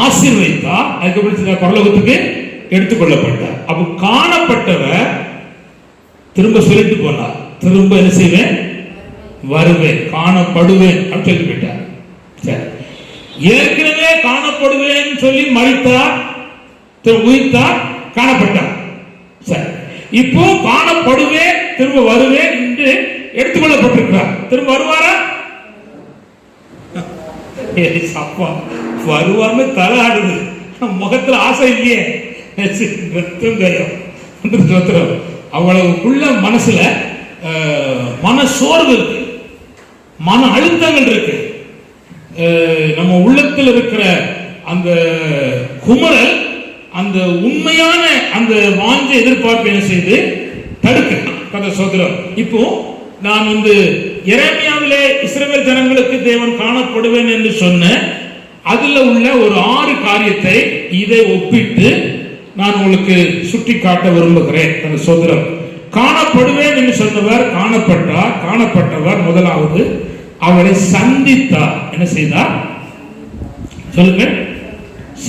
ஆசீர்வதித்தார், அதுக்கப்புறம் பரலோகத்துக்கு எடுத்துக் கொள்ளப்பட்டார். அப்ப காணப்பட்டவர் திரும்ப சொல்லிட்டு போனார், திரும்ப என்ன செய்வேன்? வருவேன், காணப்படுவேன் அப்படின்னு சொல்லி போயிட்டார். சரி, ஏற்கனவே காணப்படுவேன் சொல்லி மறித்தார், உயிர்த்தார், காணப்பட்டார். சரி, இப்போ காணப்படுவேன், திரும்ப வருவேன் என்று எடுத்துக்கொள்ளப்பட்டிருக்கிறார். திரும்ப வருவாரா? வருவாம தலை ஆடுது, முகத்துல ஆசை இல்லையே, அவ்வளவுக்குள்ள மனசுல மன சோர்வு இருக்கு, மன அழுத்தங்கள் இருக்கு. நம்ம உள்ளத்தில் இருக்கிற அந்த குமரல், அந்த உண்மையான அந்த வாஞ்ச எதிர்பார்ப்பு என்ன செய்து தடுக்க சோதரம். இப்போ நான் எரேமியாவிலே இஸ்ரவேல் ஜனங்களுக்கு தேவன் காணப்படுவேன் என்று சொன்ன அதுல உள்ள ஒரு 6 காரியத்தை இதை ஒப்பிட்டு நான் உங்களுக்கு சுட்டி காட்ட விரும்புகிறேன். அந்த சோதரம் காணப்படுவேன் என்று சொன்னவர் காணப்பட்டார். காணப்பட்டவர் முதலாவது அவரை சந்தித்தார். என்ன செய்தார் சொல்லுங்க?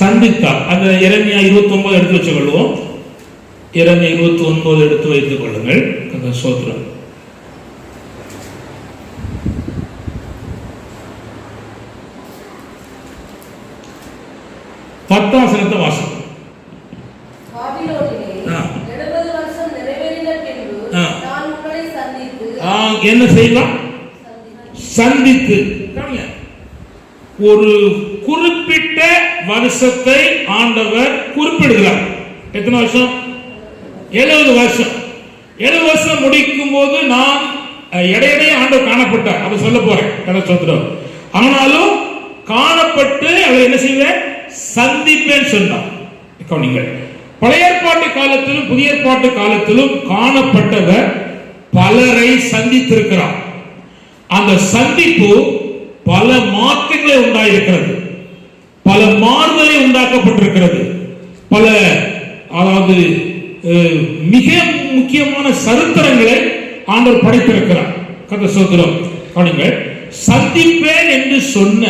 சந்தித்தார். அந்த எரேமியா 29 எடுத்து வச்சு கொள்வோம். எரேமியா 29 எடுத்து வைத்துக் கொள்ளுங்கள். அந்த சோதரம் 10 வசனத்தை வாசிக்கும். என்ன செய்யலாம்? சந்தித்து. ஒரு குறிப்பிட்ட வருஷத்தை ஆண்டவர் குறிப்பிடுகிறார். எத்தனை வருஷம்? 70 வருஷம். 70 வருஷம் முடிக்கும் போது நான் இடையிடையே ஆண்டவர் காணப்பட்டார். அதை சொல்ல போறேன் கதை சொல்றோம். ஆனாலும் காணப்பட்டு அவர் என்ன செய்வேன்? சந்திப்பேன் சொன்னார். நீங்கள் பழைய ஏற்பாட்டு காலத்திலும் புதிய ஏற்பாட்டு காலத்திலும் காணப்பட்டவர் பலரை சந்தித்திருக்கிறார். அந்த சந்திப்பு பல மாற்றங்களை உண்டாயிருக்கிறது, பல மாறுதலை உண்டாக்கப்பட்டிருக்கிறது, பல அதாவது மிக முக்கியமான சரித்திரங்களை ஆண்டவர் படைத்திருக்கிறார். கதை சோதரம் கவனிங்கள். சந்திப்பேன் என்று சொன்ன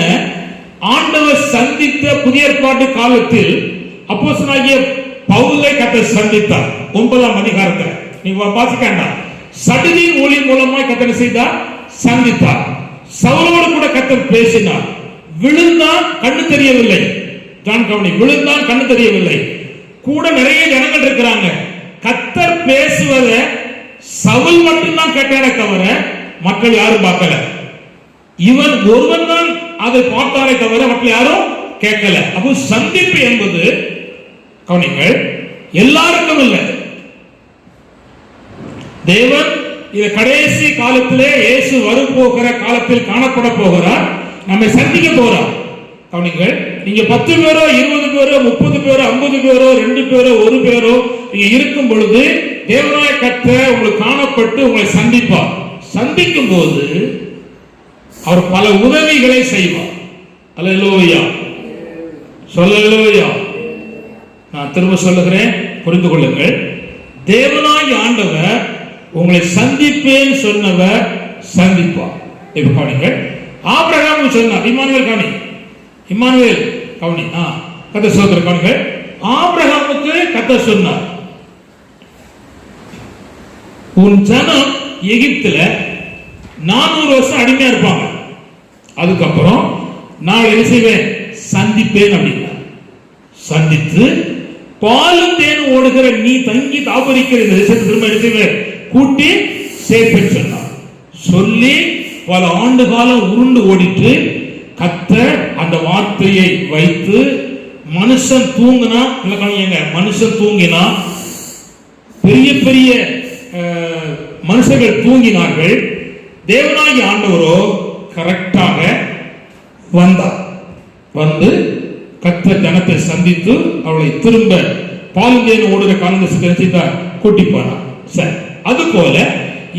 ஆண்டவர் சந்தித்த புதிய ஏற்பாட்டு காலத்தில் அப்போஸ்தலனாகிய பவுலை கர்த்தர் சந்தித்தார். 9ஆம் அதிகாரத்தில் நீங்க வாசிக்கண்டா, சடுதியின் ஊழியம் மூலமாய் கர்த்தர் செய்தார், சந்தித்தார். சவுலோடு கூட கர்த்தர் பேசினார். விழுந்தான், கண்ணு தெரியவில்லை. ஜான் கவனி, விழுந்தான், கண்ணு தெரியவில்லை. கூட நிறைய ஜனங்கள் இருக்கிறாங்க. கர்த்தர் பேசுவதை சவுல் மட்டும்தான் கேட்டாரே தவிர மக்கள் யாரும் பார்க்கல. இவன் ஒருவன் தான் அதை பார்த்தாரே தவிர மக்கள் யாரும் கேட்கல. அப்போ சந்திப்பு என்பது கவனிங்கள், எல்லாருக்கும் இல்லை. தேவன் இந்த கடைசி காலத்திலே இயேசு வரப்போகிற காலத்தில் காணப்பட போகிறார், நம்மை சந்திக்க போறார். கவனிங்கள், நீங்க 10 பேரோ 20 பேரோ 30 பேரோ 50 பேரோ 2 பேரோ 1 பேரோ நீங்க இருக்கும் பொழுது தேவனாய கர்த்தர் உங்களுக்கு காணப்பட்டு உங்களை சந்திப்பார். சந்திக்கும் போது அவர் பல உதவிகளை செய்வார். அல்லேலூயா, சொல்லலேலூயா. நான் திரும்ப சொல்லுகிறேன், புரிந்து கொள்ளுங்கள். தேவனாய் ஆண்டவர் உங்களை சந்திப்பேன் சொன்னவர் சந்திப்பார். இப்ப கவனிங்கள், ஆபிரகாம் சொன்னார், இம்மானுவேல் கவனி, இம்மானுவேல் கவனி, கர்த்தர் சோதரர் கவனிங்கள். ஆபிரகாமுக்கு கர்த்தர் சொன்னார், உன் ஜனம் எகிப்துல 400 வருஷம் அடிமையா இருப்பாங்க, அதுக்கப்புறம் நான் என்ன செய்வேன்? சந்திப்பேன் அப்படின்னா. சந்தித்து பாலும் தேனும் ஓடுகிற நீ தங்கி தாபரிக்கிற இந்த தேசத்தை திரும்ப என்ன செய்வேன்? கூட்டி சேர்ப்பேன் சொன்னார். சொல்லி பல ஆண்டு காலம் உருண்டு ஓடிட்டு கர்த்தர் அந்த வார்த்தையை வைத்து மனுஷன் தூங்கினா, மனுஷன் தூங்கினா, பெரிய பெரிய மனுஷர்கள் தூங்கினார்கள். தேவனாகிய ஆண்டவரோ கரெக்டாக வந்தார். வந்து கர்த்தர் ஜனத்தை சந்தித்து அவளை திரும்ப பாலுந்தேன் ஓடுற காலத்தை கூட்டி போனார். சரி, அது போல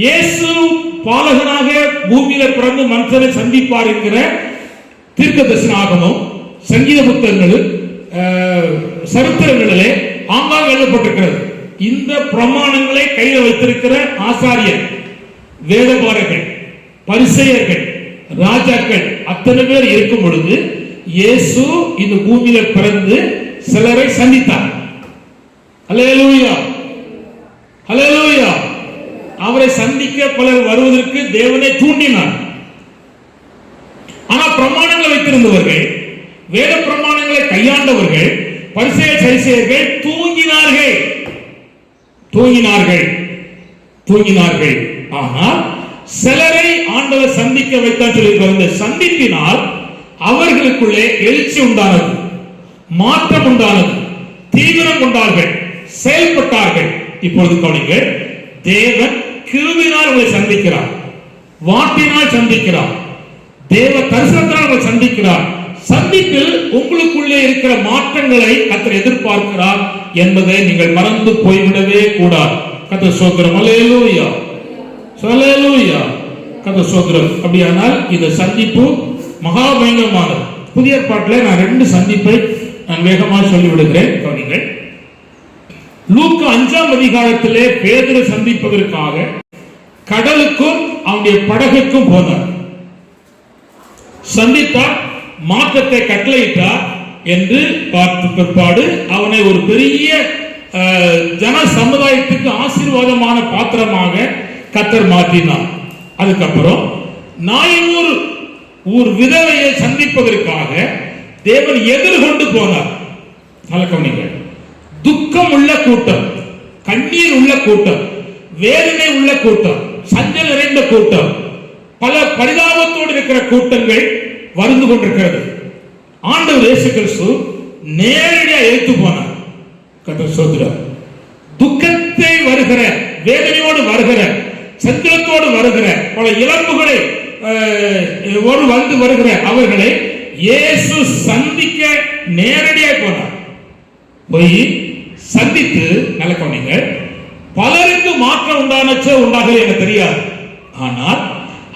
இயேசு பாலகனாக பூமியில பிறந்து மனுஷனை சந்திப்பார் என்கிற தீர்க்க தரிசனமும் சங்கீத புத்தகங்களும் சரித்திரங்களிலே ஆங்காங்க எழுதப்பட்டிருக்கிறது. இந்த பிரமாணங்களை கையில் வைத்திருக்கிற ஆசாரியர், வேதபாரகர்கள், பரிசேயர்கள், ராஜாக்கள் அத்தனை பேர் இருக்கும் பொழுது இயேசு இந்த பூமியில பிறந்து சிலரை சந்தித்தார். அல்லேலூயா, அல்லேலூயா. அவரை சந்திக்க பலர் வருவதற்கு தேவனை தூண்டினார். ஆனா பிரமாணங்களை வைத்திருந்தவர்கள், வேத பிரமாணங்களை கையாண்டவர்கள், பரிசேயர் சரிசேயர்கள் தூங்கினார்கள். ஆனால் சிலரை ஆண்டவர் சந்திக்க வைத்தான் சொல்லி சந்திப்பினால் அவர்களுக்குள்ளே எழுச்சி உண்டானது, மாற்றம் உண்டானது, தீவிரம் கொண்டார்கள், செயல்பட்டார்கள். இப்பொழுது கவனிங்கள், தேவன் கிருபையினால் உங்களை சந்திக்கிறார், வாட்டினால் சந்திக்கிறார், தேவ தரிசனத்தினால் உங்களை சந்திக்கிறார். சந்திப்பில் உங்களுக்குள்ளே இருக்கிற மாற்றங்களை கர்த்தர் எதிர்பார்க்கிறார் என்பதை நீங்கள் மறந்து போய்விடவே கூடாது. கர்த்தர் ஸ்தோத்திரம். அல்லேலூயா, அல்லேலூயா, கர்த்தர் ஸ்தோத்திரம். அப்படியானால் இந்த சந்திப்பு மகா பயங்கரமானது. புதிய ஏற்பாட்டில் நான் 2 சந்திப்பை நான் வேகமாக சொல்லிவிடுகிறேன். கவனிங்கள். லூக்கா 5ஆம் அதிகாரத்திலே பேதுரு சந்திப்பதற்காக கடலுக்கும் அவனுடைய படகுக்கும் போனார். சந்தித்தார், மாற்றத்தை கட்டளையிட்டார் என்று பார்த்த பிற்பாடு அவனை ஒரு பெரிய ஜன சமுதாயத்துக்கு ஆசீர்வாதமான பாத்திரமாக கர்த்தர் மாற்றினார். அதுக்கப்புறம் நாயனூர் ஊர் விதவையை சந்திப்பதற்காக தேவன் எதிர்கொண்டு போனார். நல்ல கவனிங்கள். துக்கம் உள்ள கூட்டம், கண்ணீர் உள்ள கூட்டம், வேதனை உள்ள கூட்டம், சஞ்சல் நிறைந்த கூட்டம், பல பரிதாபத்தோடு இருக்கிற கூட்டங்கள் வந்து கொண்டிருக்கிறது. ஆண்டவர் இயேசு கிறிஸ்து நேரடியாக எடுத்து போனார். கர்த்தர் ஸ்தோத்திரம். துக்கத்தை வருகிற, வேதனையோடு வருகிற, சஞ்சலத்தோடு வருகிற, பல இழப்புகளை வந்து வருகிற அவர்களை இயேசு சந்திக்க நேரடியாக போனார். போய் சந்தித்து, நல்ல கவனிங்க, பலருக்கு மாற்றம் உண்டானச்சோ உண்டாகல எனக்கு தெரியாது. ஆனால்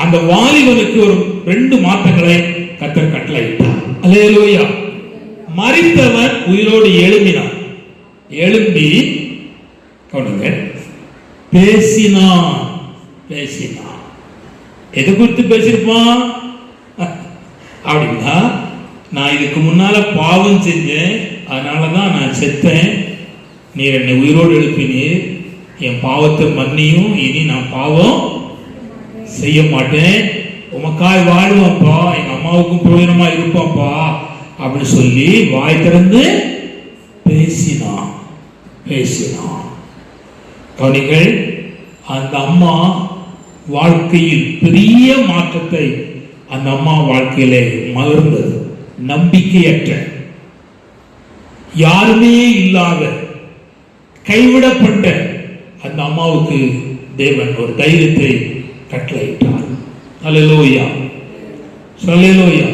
அந்த வாலிபனுக்கு ஒரு 2 மாற்றங்களை கர்த்தர் கட்டளையிட்டார். அல்லேலூயா. மரித்தவன் உயிரோடு எழும்பினான். எழும்பி கவனிங்க, பேசினான். எது குறித்து பேசிருப்பான் அப்படின்னா, நான் இதுக்கு முன்னால பாவம் செஞ்சேன், அதனாலதான் நான் செத்தேன், நீர் என்னை உயிரோடு எழுப்பினீர், என் பாவத்தை மன்னியும், இனி நான் பாவம் செய்ய மாட்டேன், உமக்காய் வாழ்வாப்பா, எங்க அம்மாவுக்கும் பிரயோஜனமா இருப்பாப்பா அப்படின்னு சொல்லி வாய் திறந்து பேசினான். கவனிகள், அந்த அம்மா வாழ்க்கையில் பெரிய மாற்றத்தை அந்த அம்மா வாழ்க்கையிலே மலர்ந்தது. நம்பிக்கையற்ற, யாருமே இல்லாத, கைவிடப்பட்ட அந்த அம்மாவுக்கு தேவன் ஒரு தைரியத்தை கட்டளையிட்டார். அல்லேலூயா, அல்லேலூயா.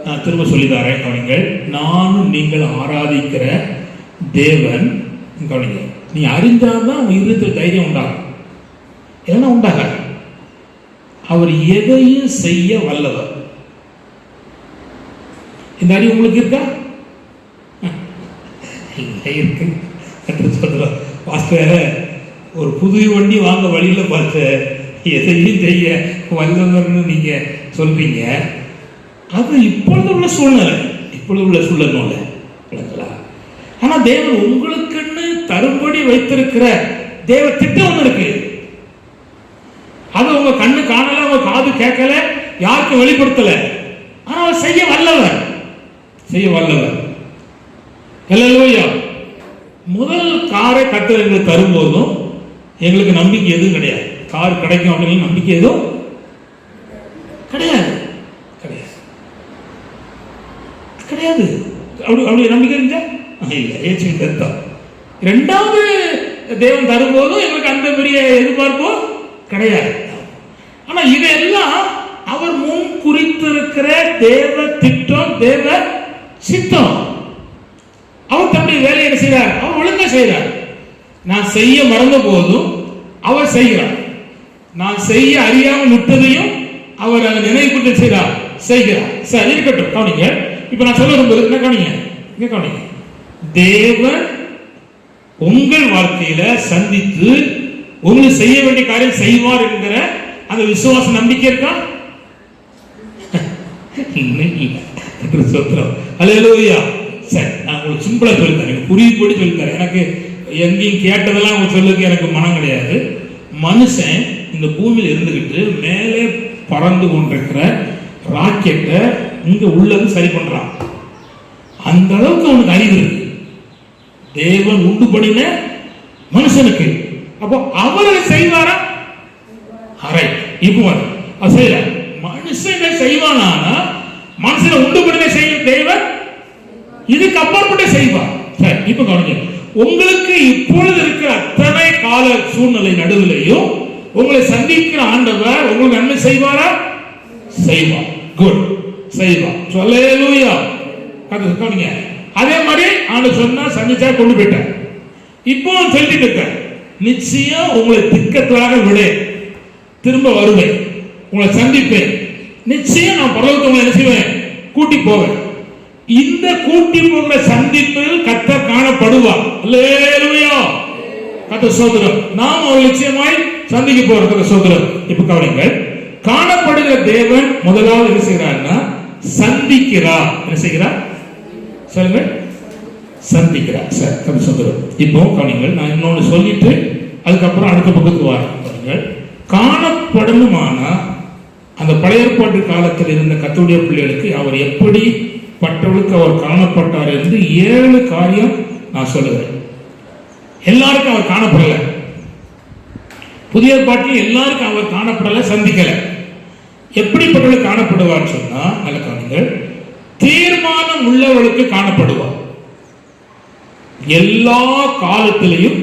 நான் திரும்ப சொல்லிதாரேன். கவனிங்கள், நானும் நீங்கள் ஆராதிக்கிற தேவன், கவனிங்க, நீ அறிந்தால்தான் உன் இருதயத்தில் தைரியம் உண்டாகும், இல்லைன்னா உண்டாகாது. அவர் எதையும் செய்ய வல்லவர். இந்த அறிவு உங்களுக்கு இருக்கா? இருக்கு. ஒரு புது வண்டி வாங்க வழியில பார்த்த, எதையும் செய்ய வல்லவர்னு நீங்க சொல்றீங்க. அது இப்பொழுது உள்ள சூழ்நிலை. ஆனா தேவன் உங்களுக்குன்னு தரும்படி வைத்திருக்கிற தேவ திட்டம் ஒண்ணு இருக்கு. அது உங்க கண்ணு காணல, உங்க காது கேட்கல, யாருக்கும் வெளிப்படுத்தல. ஆனா அவர் செய்ய வல்லவர். அல்லேலூயா. முதல் காரை கர்த்தர் எங்களுக்கு தரும்போதும் எங்களுக்கு நம்பிக்கை எதுவும் கிடையாது. கார் கிடைக்கும் அப்படின்னு நம்பிக்கை எதுவும் கிடையாது. அப்படி நம்பிக்கை இருந்துச்சா? இல்லை, ஏச்சுக்கிட்டு தான். ரெண்டாவது தேவன் தரும்போதும் எங்களுக்கு அந்த பெரிய எதிர்பார்ப்போ கிடையாது. ஆனா இதெல்லாம் அவர் முன் குறித்திருக்கிற தேவ திட்டம், தேவ சித்தம். அவர் தன்னுடைய வேலையை என்ன செய்கிறார்? அவர் ஒழுங்கா செய்கிறார். நான் செய்ய மறந்த போதும் அவர் செய்கிறார். நான் செய்ய அறியாமல் விட்டதையும் அவர் அந்த நினைவுக்கு செய்கிறார், செய்கிறார். சரி, இருக்கட்டும், கவனிங்க. இப்ப நான் சொல்ல விரும்புறது என்ன? கவனிங்க, இங்க கவனிங்க. தேவன் உங்கள் வாழ்க்கையில சந்தித்து உங்களுக்கு செய்ய வேண்டிய காரியம் செய்வார் என்கிற அந்த விசுவாச நம்பிக்கை இருக்கா? அல்லேலூயா. சரி, நான் உங்களுக்கு சிம்பிளா சொல்லித்தரேன், புரியும்படி சொல்லித்தரேன். எனக்கு எங்கேயும் கேட்டதெல்லாம் அவங்க சொல்லுக்கு எனக்கு மனம் கிடையாது. மனுஷன் இந்த பூமியில் இருந்துகிட்டு மேலே பறந்து கொண்டிருக்கிற ராக்கெட்டை இங்க உள்ளது சரி பண்றான். அந்த அளவுக்கு அவனுக்கு அறிவு இருக்கு. தேவன் உண்டு பண்ணின மனுஷனுக்கு. அப்போ அவர் செய்வாரா? அரை இப்போ செய்யற மனுஷனை செய்வானா? மனுஷனை உண்டு பண்ணின செய்ய தேவன் இதுக்கு அப்பாற்பட்ட செய்வார். சரி, இப்ப கவனிங்க. உங்களுக்கு இப்பொழுது இருக்கிற அத்தனை கால சூழ்நிலை நடுவிலையும் உங்களை சந்திக்கிற ஆண்டவர் உங்களுக்கு நன்மை செய்வாரா? செய்வார். குட், செய்வார். அல்லேலூயா. கவனிங்க. அதே மாதிரி ஆண்டவர் சொன்னா சந்திச்சா கொண்டு போயிட்டார். இப்போ சொல்லிட்டு இருக்க, நிச்சயம் உங்களை திக்கத்தாக விட திரும்ப வருவேன், உங்களை சந்திப்பேன், நிச்சயம் நான் பரலோகத்தை என்ன செய்வேன்? கூட்டி போவேன். இந்த கூட்டி போகிற சந்திப்பில் கர்த்தர் காணப்படுவார். அல்லேலூயா. கர்த்தர் ஸ்தோத்திரம். நாம் ஒரு நிச்சயமாய் சந்திக்க போறோம். கர்த்தர் ஸ்தோத்திரம். இப்ப கவனிங்கள். காணப்படுகிற தேவன் முதலாவது என்ன செய்கிறார்னா சந்திக்கிறார். என்ன செய்கிறார்? சொல்லுங்க. சந்திக்கிறார். சரி, கர்த்தர் ஸ்தோத்திரம். இப்போ கவனிங்கள். நான் இன்னொன்னு சொல்லிட்டு அதுக்கப்புறம் அடுத்த பக்கத்துக்கு வரேன். காணப்படணுமானா அந்த பழைய ஏற்பாட்டு காலத்தில் இருந்த கர்த்தருடைய பிள்ளைகளுக்கு அவர் எப்படி பட்டவளுக்கு அவர் காணப்பட்டார் என்று 7 காரியம் நான் சொல்லுகிறேன். எல்லாருக்கும் அவர் காணப்படல. புதிய ஏற்பாட்டில் எல்லாருக்கும் அவர் காணப்படல, சந்திக்கல. எப்படிப்பட்டவளுக்கு காணப்படுவார் சொன்னா, நல்ல காணுங்கள், தீர்மானம் உள்ளவளுக்கு காணப்படுவார். எல்லா காலத்திலையும்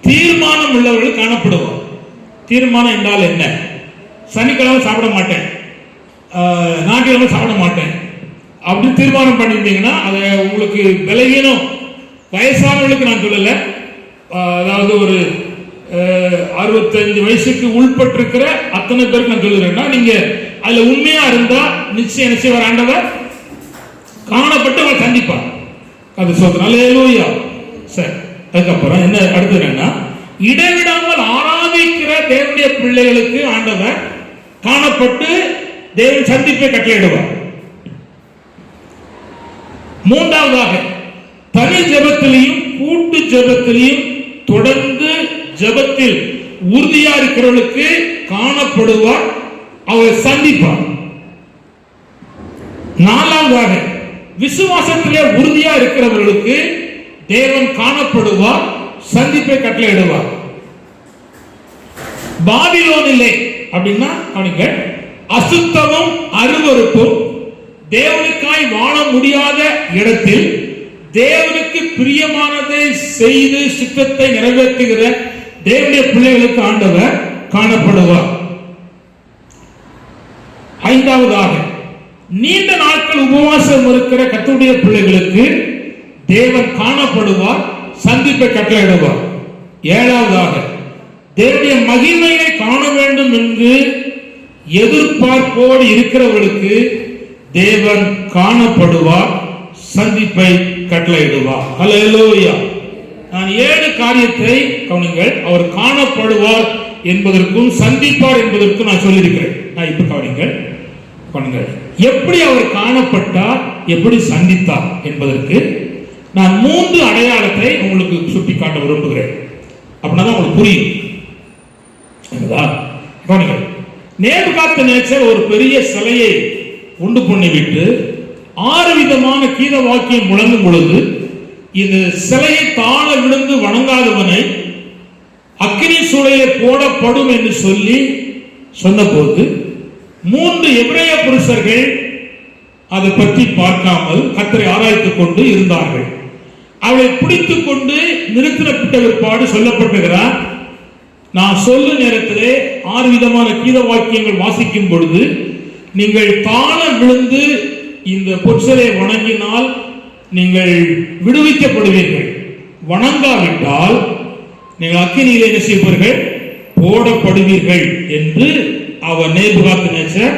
தீர்மானம் உள்ளவர்களுக்கு காணப்படுவார். தீர்மானம் என்றால் என்ன? சனிக்கிழமை சாப்பிட மாட்டேன், ஞாயிற்றுக்கிழமை சாப்பிட மாட்டேன் அப்படி தீர்மானம் பண்ணிருந்தீங்கன்னா அது உங்களுக்கு பலவீனம். வயசானவர்களுக்கு நான் சொல்லல, அதாவது ஒரு 65 வயசுக்கு உள்பட்டிருக்கிற அத்தனை பேருக்கு நான் சொல்லுறேன்னா, நீங்க அதுல உண்மையா இருந்தா நிச்சயம் நிச்சயம் ஆண்டவர் காணப்பட்டு அவர் சந்திப்பார். அது சொல்றேன். அல்லேலூயா. சரி, அதுக்கப்புறம் என்ன அடுத்து என்னன்னா, இடைவிடாமல் ஆராதிக்கிற தேவனுடைய பிள்ளைகளுக்கு ஆண்டவர் காணப்பட்டு தேவன் சந்திப்பை கட்டளையிடுவார். மூன்றாவதாக, தனி ஜெபத்திலையும் கூட்டு ஜெபத்திலையும் தொடர்ந்து ஜெபத்தில் உறுதியா இருக்கிறவர்களுக்கு காணப்படுவார், அவர் சந்திப்பார். நான்காவதாக, விசுவாசத்திலே உறுதியா இருக்கிறவர்களுக்கு தேவன் காணப்படுவார், சந்திப்பை கட்டளையிடுவார். பாபிலோனிலே அப்படின்னா கவனிங்க, அசுத்தமும் அருவருப்பும் தேவனுக்காய் வாழ முடியாத இடத்தில் தேவனுக்கு பிரியமானதை செய்து சித்தத்தை நிறைவேற்றுகிற தேவனுடைய பிள்ளைகளுக்கு ஆண்டவர் காணப்படுவார். ஐந்தாவதாக, நீண்ட நாட்கள் உபவாசம் இருக்கிற கர்த்தருடைய பிள்ளைகளுக்கு தேவன் காணப்படுவார், சந்திப்பை கட்டளையிடுவார். ஏழாவதாக, தேவனுடைய மகிமையை காண வேண்டும் என்று எதிர்பார்ப்போடு இருக்கிறவர்களுக்கு தேவன் காணப்படுவார், சந்திப்பை கட்டளையிடுவார். அல்லேலூயா. நான் 7 காரியத்தை கவனிங்கள், அவர் காணப்படுவார் என்பதற்கும் சந்திப்பார் என்பதற்கும் நான் சொல்லியிருக்கிறேன். நான் இப்ப கவனிங்கள், எப்படி அவர் காணப்பட்டார், எப்படி சந்தித்தார் என்பதற்கு நான் 3 அடையாளத்தை உங்களுக்கு சுட்டிக்காட்ட விரும்புகிறேன். அப்படின்னா தான் உங்களுக்கு புரியும். நேபுகாத்நேச்சர் ஒரு பெரிய சிலையை உண்டு பண்ணிவிட்டு 6 விதமான கீத வாக்கியம் முழங்கும் பொழுது, இந்த சிலையை தாழ விழுந்து வணங்காதவனை அக்கினி சூளையிலே போடப்படும் என்று சொல்லி சொன்னபோது 3 எபிரேய புருஷர்கள் அதை பற்றி பார்க்காமல் கர்த்தரை ஆராய்த்துக் கொண்டு இருந்தார்கள். அவளை பிடித்துக் கொண்டு நிறுத்தினப்பட்ட பிற்பாடு சொல்லப்பட்டுகிறார், நான் சொல்ல நேரத்திலே 6 விதமான கீத வாக்கியங்கள் வாசிக்கும் பொழுது நீங்கள் தாழ விழுந்து இந்த பொற்சலை வணங்கினால் நீங்கள் விடுவிக்கப்படுவீர்கள். வணங்காவிட்டால் நீங்கள் அக்கினியிலே என்ன செய்வீர்கள்? போடப்படுவீர்கள் என்று அவர் நேபுகாத்நேச்சர்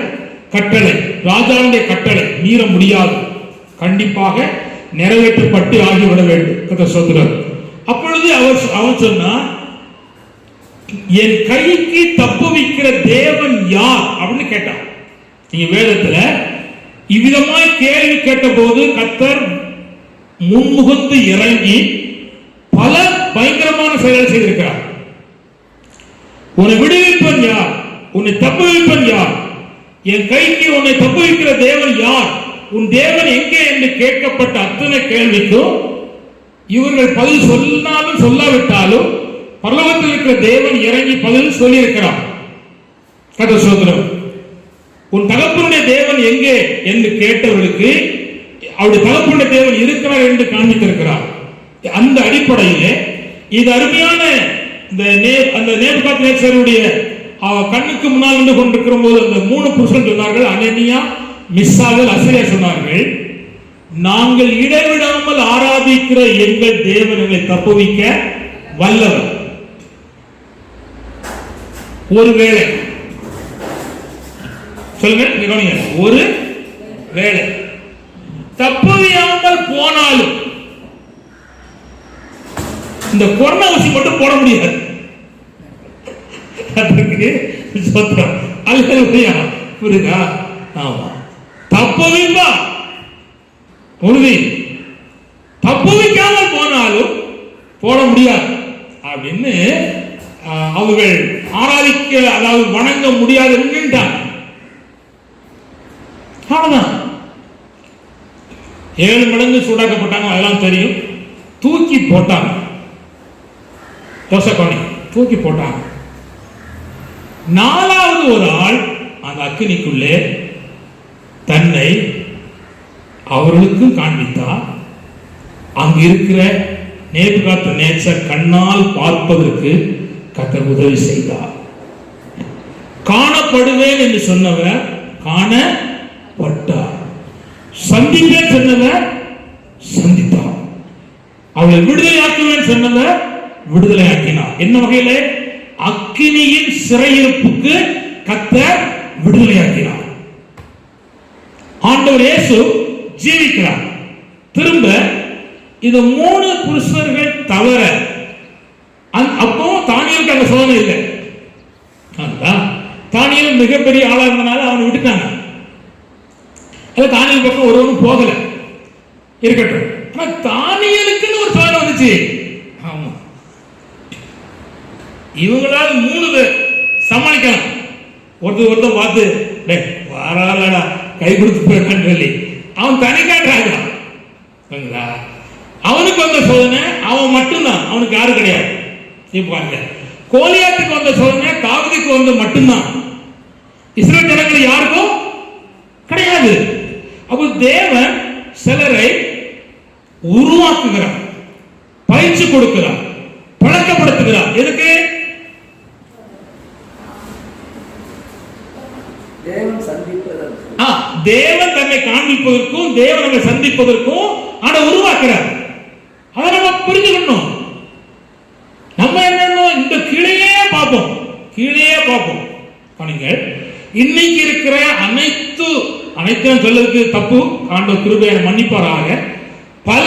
கட்டளை, ராஜாவுடைய கட்டளை மீற முடியாது, கண்டிப்பாக நிறைவேற்றப்பட்டு ஆகிவிட வேண்டும். கர்த்தர் ஸ்தோத்திரம். அப்பொழுது அவர் சொன்னார், என் கைக்கு தப்புவிக்கிற தேவன் யார் அப்படின்னு கேட்டார். நீங்க வேதத்துல இவ்விதமாய் கேள்வி கேட்ட போது கர்த்தர் முன்முகத்து இறங்கி பல பயங்கரமான செயல்களை செய்திருக்கிறார். உன்னை விடுவிப்பன் யார்? உன்னை தப்புவிப்பன் யார்? என் கைக்கு உன்னை தப்புவிக்கிற தேவன் யார்? உன் தேவன் எங்கே என்று கேட்கப்பட்ட அத்தனை கேள்விக்கும் இவர்கள் பதில் சொன்னாலும் சொல்லாவிட்டாலும் பரலோகத்தில் இருக்கிற தேவன் இறங்கி பதில் சொல்லி இருக்கிறார். கர்த்தர் ஸ்தோத்திரம். உன் தகப்பனுடைய தேவன் எங்கே என்று கேட்டவர்களுக்கு அவருடைய தகப்பனுடைய தேவன் இருக்கிறார் என்று காண்பித்திருக்கிறார். அந்த அடிப்படையிலே இது அருமையான அந்த நேபுகாத்நேச்சருடைய கண்ணுக்கு முன்னால் நின்று கொண்டிருக்கிற போது அந்த 3 புருஷன் சொன்னார்கள், அனனியா, மிஸ்சாவேல், அசரியா சொன்னார்கள், நாங்கள் இடைவிடாமல் ஆராதிக்கிற எங்கள் தேவனை தப்புவிக்க வல்லவர். ஒருவேளை சொல்லுங்க, ஒரு வேளை தப்புவியாமல் போனாலும் இந்த கொரோனா ஊசி மட்டும் போட முடியாது. புரியுதா? ஆமா, தப்புவிப்பா உறுதி, தப்புவிக்காமல் போனாலும் போட முடியாது அப்படின்னு அவர்கள் ஆராதிக்க, அதாவது வணங்க முடியாது நின்றாங்க. அவ்வளவுதான். 7 மடங்கு சூடாக்கப்பட்டாங்க, அதெல்லாம் தெரியும். தூக்கி போட்டாங்க, தோசைக்காணி தூக்கி போட்டாங்க. 4வது ஒரு ஆள் அந்த அக்கினிக்குள்ளே தன்னை அவர்களுக்கும் காண்பித்தார். அங்கு இருக்கிற நேபுகாத்நேச்சர் கண்ணால் பார்ப்பதற்கு கர்த்தர் உதவி செய்தார். காணப்படுவேன் என்று சொன்னவர் காணப்பட்டார், சந்திப்பேன் சொன்னவர் சந்தித்தார், அவளை விடுதலையாக்குவேன் சொன்னவர் விடுதலையாக்கினார். என்ன வகையிலே? அக்கினியின் சிறையிருப்புக்கு கர்த்தர் விடுதலையாக்கினார். ஆண்டவர் இயேசு ஜீவிக்கிறார். திரும்ப இந்த 3 புருஷர்கள் தவிர அப்போ தானியலுக்கு அந்த சோதனை இல்லை. தானியல் மிகப்பெரிய ஆளா இருந்தனால அவனை விட்டுட்டாங்க. தானியல் பக்கம் ஒருவனும் போகல, இருக்கட்டும். ஆனா தானியலுக்குன்னு ஒரு சோதனை வந்துச்சு. ஆமா, இவங்களால 3 பேர் சமாளிக்கலாம். ஒருத்தர் பார்த்து வாராளடா கை கொடுத்து போயிருக்கான்னு சொல்லி அவன் தனி காட்டுறாங்க. அவனுக்கு வந்த சோதனை அவன் மட்டும்தான், அவனுக்கு யாரும் கிடையாது. பாருங்க, கோலியாத்துக்கு வந்த சோதனை தாவீதுக்கு வந்து மட்டும்தான், இஸ்ரவேல் ஜனங்கள் யாருக்கும் கிடையாது. அப்போ தேவன் சிலரை உருவாக்குகிறார், பயிற்சி கொடுக்கிறார், பழக்கப்படுத்துகிறார். எதுக்கு? தேவன் தன்னை காண்பிப்பதற்கும் தேவன் நம்மை சந்திப்பதற்கும் ஆனா உருவாக்குறார். அதை நம்ம புரிஞ்சுக்கணும். நம்ம என்ன இந்த கீழே பார்ப்போம். இன்னைக்கு இருக்கிற அனைத்தும் சொல்லதுக்கு தப்பு, ஆண்டவர் கிருபையை மன்னிப்பாராக. பல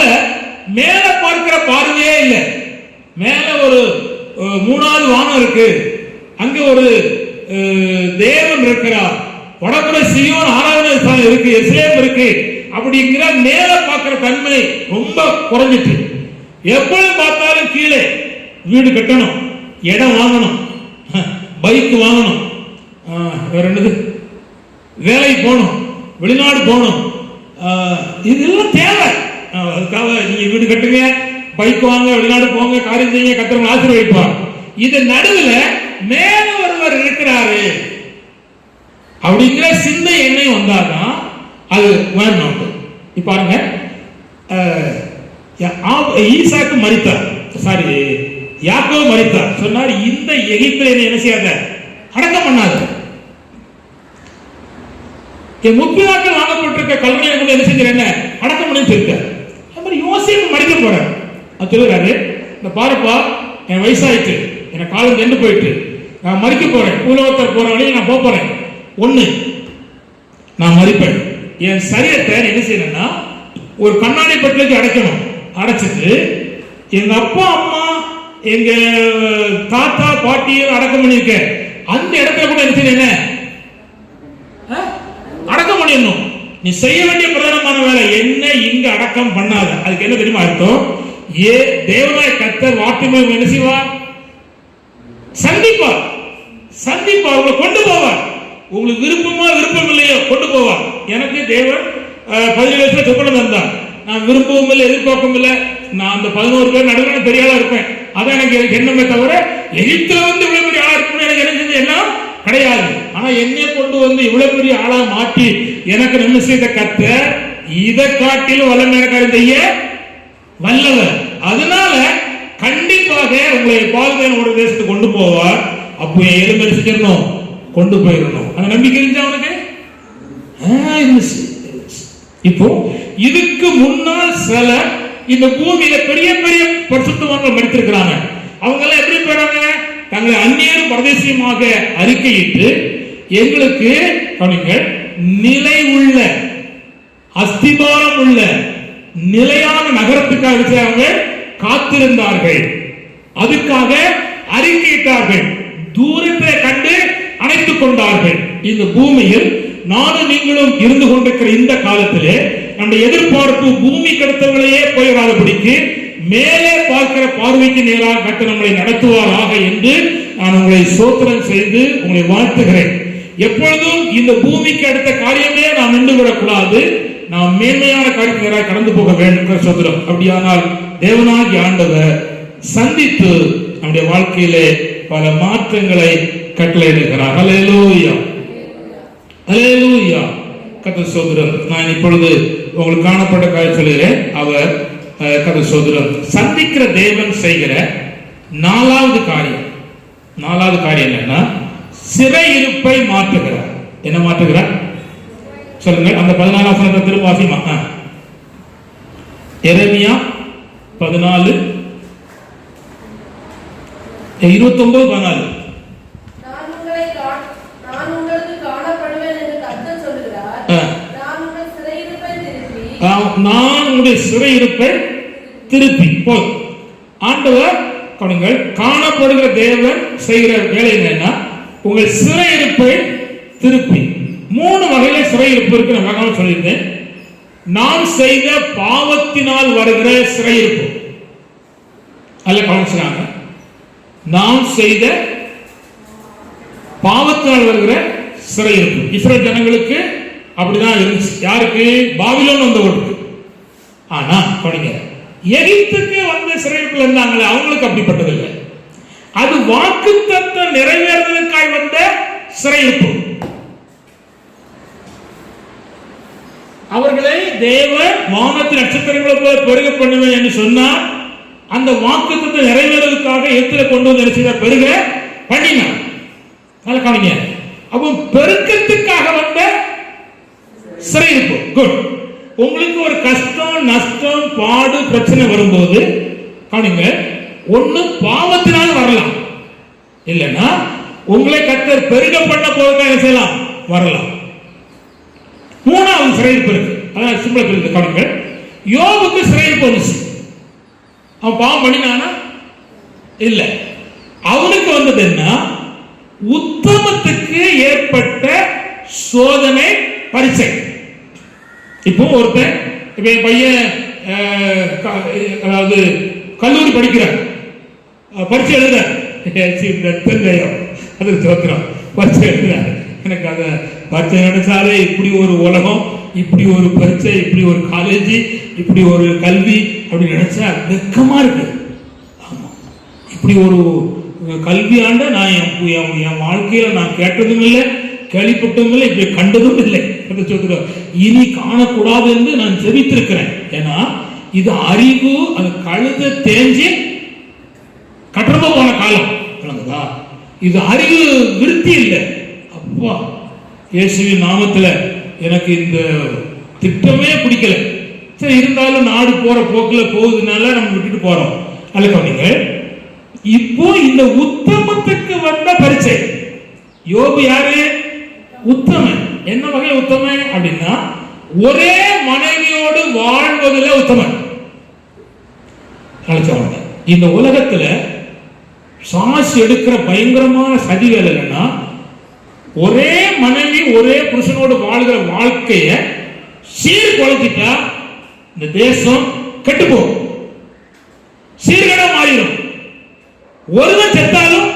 மேல பார்க்கிற பார்வையே இல்லை. மேல ஒரு 3வது வானம் இருக்கு, அங்க ஒரு தேவன் இருக்கிறார், வடக்குறை சீயோன் ஆராதனை ஸ்தலம் இருக்கு, எருசலேம் இருக்கு, அப்படிங்கிற மேல பார்க்கிற தன்மை ரொம்ப குறைஞ்சிட்டு. எப்பொழுது பார்த்தாலும் கீழே வீடு கட்டணும், இடம் வாங்கணும், பைக் வாங்கணும், வேற என்னது, வேலைக்கு போகணும், வெளிநாடு போகணும், இதெல்லாம் தேவை. அதுக்காக நீங்க வீடு கட்டுங்க, பைக் வாங்க, வெளிநாடு போங்க, காரியம் செய்யுங்க, கர்த்தர் ஆசீர்வதிப்பார். இது நடுவில் மேல ஒருவர் இருக்கிறாரு அப்படிங்கிற சிந்தை எண்ணெய் வந்தாதான் அது வேணும். இப்ப பாருங்க, ஈசாக்கு மரித்தார், சாரி யாக்கோபு மரித்தார். சொன்னார், இந்த எகிப்தியனை என்ன செய்யாத, அடக்கம் பண்ணாத. என் முற்பிதாக்கள் வாங்கப்பட்டிருக்க கல்வனையை கூட என்ன செஞ்சிருக்க, அடக்கம் பண்ணி சொல்லிட்டார். அது மாதிரி யோசேப்பு மறிக்க போறார். அது சொல்லுறாரு, இந்த பாருப்பா, என் வயசாயிட்டு, எனக்கு காலம் சென்று போயிட்டு, நான் மறிக்க போறேன், உலகத்தில் போற வழியை நான் போறேன். ஒண்ணு, நான் மறிப்பேன். என் சரீரத்தை என்ன செய்யணும்னா ஒரு கண்ணாடி பெட்டிலுக்கு அடைக்கணும். அடைச்சிட்டு எங்க அப்பா அம்மா எங்க தாத்தா பாட்டியை அடக்கம் பண்ணிருக்க அந்த இடத்துல கூட என்ன அடக்கம் பண்ணிடணும். நீ செய்ய வேண்டிய பிரதானமான வேலை என்ன, இங்க அடக்கம் பண்ணாத. அதுக்கு என்ன தெரியுமா அர்த்தம்? தேவனாய் கர்த்தர் வாட்டுமை என்ன செய்வார்? சந்திப்பார். சந்திப்பார், உங்களை கொண்டு போவார். உங்களுக்கு விருப்பமா விருப்பம் இல்லையோ கொண்டு போவார். எனக்கு தேவன் 17 வயசுல சொப்பனம் தந்தார். நான் விருப்பவும் இல்லை, எதிர்பார்க்கவும் இல்லை. நான் அந்த 11 பேர் நடுவில் பெரிய ஆளா இருப்பேன். அதான் எனக்கு எண்ணமே தவிர எகிப்துல வந்து இவ்வளவு பெரிய ஆளா இருக்கணும் எனக்கு என்ன எல்லாம் கிடையாது. ஆனா என்னை கொண்டு வந்து இவ்வளவு பெரிய ஆளா மாற்றி எனக்கு நன்மை செய்த கர்த்தர் இதை காட்டிலும் வல்லமையான காரியம் செய்ய வல்லவர். அதனால கண்டிப்பாக உங்களை பாதுகாப்பு ஒரு தேசத்துக்கு கொண்டு போவார். அப்போ எலும்பு செஞ்சிடணும், கொண்டு போயிடணும். அந்த நம்பிக்கை இருந்தா அவனுக்கு. இப்போ இதுக்கு முன்னால் சில இந்த பூமியில பெரிய பெரிய பரிசுத்தவான்கள் மரித்திருக்கிறாங்க. அவங்க எல்லாம் எப்படி போறாங்க? தங்களை அந்நியர் பிரதேசமாக அறிக்கையிட்டு எங்களுக்கு நிலை உள்ள அஸ்திபாரம் உள்ள நிலையான நகரத்துக்காக அவங்க காத்திருந்தார்கள். அதுக்காக அறிக்கையிட்டார்கள். தூரத்தை கண்டு அணைத்துக் கொண்டார்கள். இந்த பூமியில் நானும் நீங்களும் இருந்து கொண்டிருக்கிற இந்த காலத்திலே நம்முடைய எதிர்பார்ப்பு பூமி கடத்தவர்களையே போயிடாதபடிக்கு மேலே பார்க்கிற பார்வைக்கு நேராக கட்டு நம்மளை நடத்துவாராக என்று நான் உங்களை சோத்திரம் செய்து உங்களை வாழ்த்துகிறேன். எப்பொழுதும் இந்த பூமிக்கு அடுத்த காரியமே நாம் நின்று விடக்கூடாது. நாம் மேன்மையான காரியத்தை கடந்து போக வேண்டும் சோத்திரம். அப்படியானால் தேவனாகிய ஆண்டவர் சந்தித்து நம்முடைய வாழ்க்கையிலே பல மாற்றங்களை கட்டளையிடுகிறார். அல்லேலூயா, அல்லேலூயா. கர்த்தர் சோதரம். நான் இப்பொழுது உங்களுக்கு காணப்பட்ட காரியம் சொல்கிறேன். அவர் கர்த்தர் சோதரம் சந்திக்கிற தேவன் செய்கிற நாலாவது காரியம் என்னன்னா சிறையிருப்பை மாற்றுகிறார். என்ன மாற்றுகிறார் சொல்லுங்க. அந்த 14 வசனத்தை திரும்ப வாசிமா. எரேமியா 14 29 14. நான் உங்களுடைய சிறையிருப்பை திருப்பி போய் ஆண்டவர் காணப்படுகிற தேவன் செய்கிற வேலை என்னன்னா உங்கள் சிறையிருப்பை திருப்பி. 3 வகையில சிறையிருப்பு இருக்கு. நான் சொல்லியிருந்தேன். நாம் செய்த பாவத்தினால் வருகிற சிறையிருப்பு அல்ல, கவனிச்சாங்க. நாம் செய்த பாவத்தினால் வருகிற சிறையிருப்பு இஸ்ரவேல் ஜனங்களுக்கு அப்படிதான் இருந்துச்சு. யாருக்கு? பாபிலோன் வந்தவர்களுக்கு. ஆனா எகிப்துக்கு வந்த சிறையிருப்பில் இருந்தாங்களே அவங்களுக்கு அப்படிப்பட்டதில்லை. அது வாக்குத்தத்தம் நிறைவேறுதலுக்காய் வந்த சிறையிருப்பு. அவர்களை தேவன் வானத்தின் நட்சத்திரங்களை போல பெருக பண்ணுவேன் என்று சொன்னார். அந்த வாக்குத்தத்தை நிறைவேறுவதற்காக எகிப்தில கொண்டு வந்து பெருக பண்ணினார். அப்போ பெருக்கத்துக்காக வந்த சிறையிருப்பு. குட். உங்களுக்கு ஒரு கஷ்டம், நஷ்டம், பாடு, பிரச்சனை வரும்போது ஒண்ணு பாவத்தினால் வரலாம், இல்லைன்னா உங்களை கர்த்தர் பெருக பண்ண போவதற்காக செய்யலாம், வரலாம். 3வது சிறையிருப்பு இருக்கு. அதான் சிம்பிளா இருக்கு. யோபுக்கு சிறையிருப்பு வந்துச்சு. அவன் பாவம் பண்ணினானா? இல்ல. அவனுக்கு வந்தது என்ன? உத்தமத்துக்கு ஏற்பட்ட சோதனை பரீட்சை. இப்போ ஒருத்தன் பையன் அதாவது கல்லூரி படிக்கிறார், பரீட்சை எழுத அது சோத்திரம் பரீட்சை எழுதுறாரு. எனக்கு அந்த பரீட்சை நினைச்சாலே இப்படி ஒரு உலகம், இப்படி ஒரு பரீட்சை, இப்படி ஒரு காலேஜ், இப்படி ஒரு கல்வி அப்படின்னு நினைச்சா வெக்கமா இருக்கு. ஆமா, இப்படி ஒரு கல்வி ஆண்ட நான் என் வாழ்க்கையில நான் கேட்டதும் இல்லை, கேள்விப்பட்டதும் இல்லை, இப்படி கண்டதும் இல்லை. இனி காணக்கூடாது என்று நான் ஜெபித்திருக்கிறேன். ஏன்னா இது அறிவு, அது கழுத தேஞ்சி கட்டறப்ப போன காலம். இது அறிவு விருத்தி இல்லை. அப்பா, இயேசுவின் நாமத்துல எனக்கு இந்த திட்டமே பிடிக்கல. சரி, இருந்தாலும் நாடு போற போக்குல போகுதுனால நம்ம விட்டுட்டு போறோம். அல்ல, இப்போ இந்த உத்தமத்துக்கு வந்த பரிச்சை. யோபு யாரு? உத்தமன். என்ன வகை உத்தமன் அப்படின்னா, ஒரே மனைவியோடு வாழ்வதில் உத்தமன். இந்த உலகத்துல சாட்சி எடுக்கிற பயங்கரமான சதி வேலை என்னன்னா, ஒரே மனைவி ஒரே புருஷனோடு வாழ்கிற வாழ்க்கைய சீர்குலைச்சிட்டா இந்த தேசம் கெட்டு போகும், சீர்கேடம் மாறிடும். ஒருவன் செத்தாலும்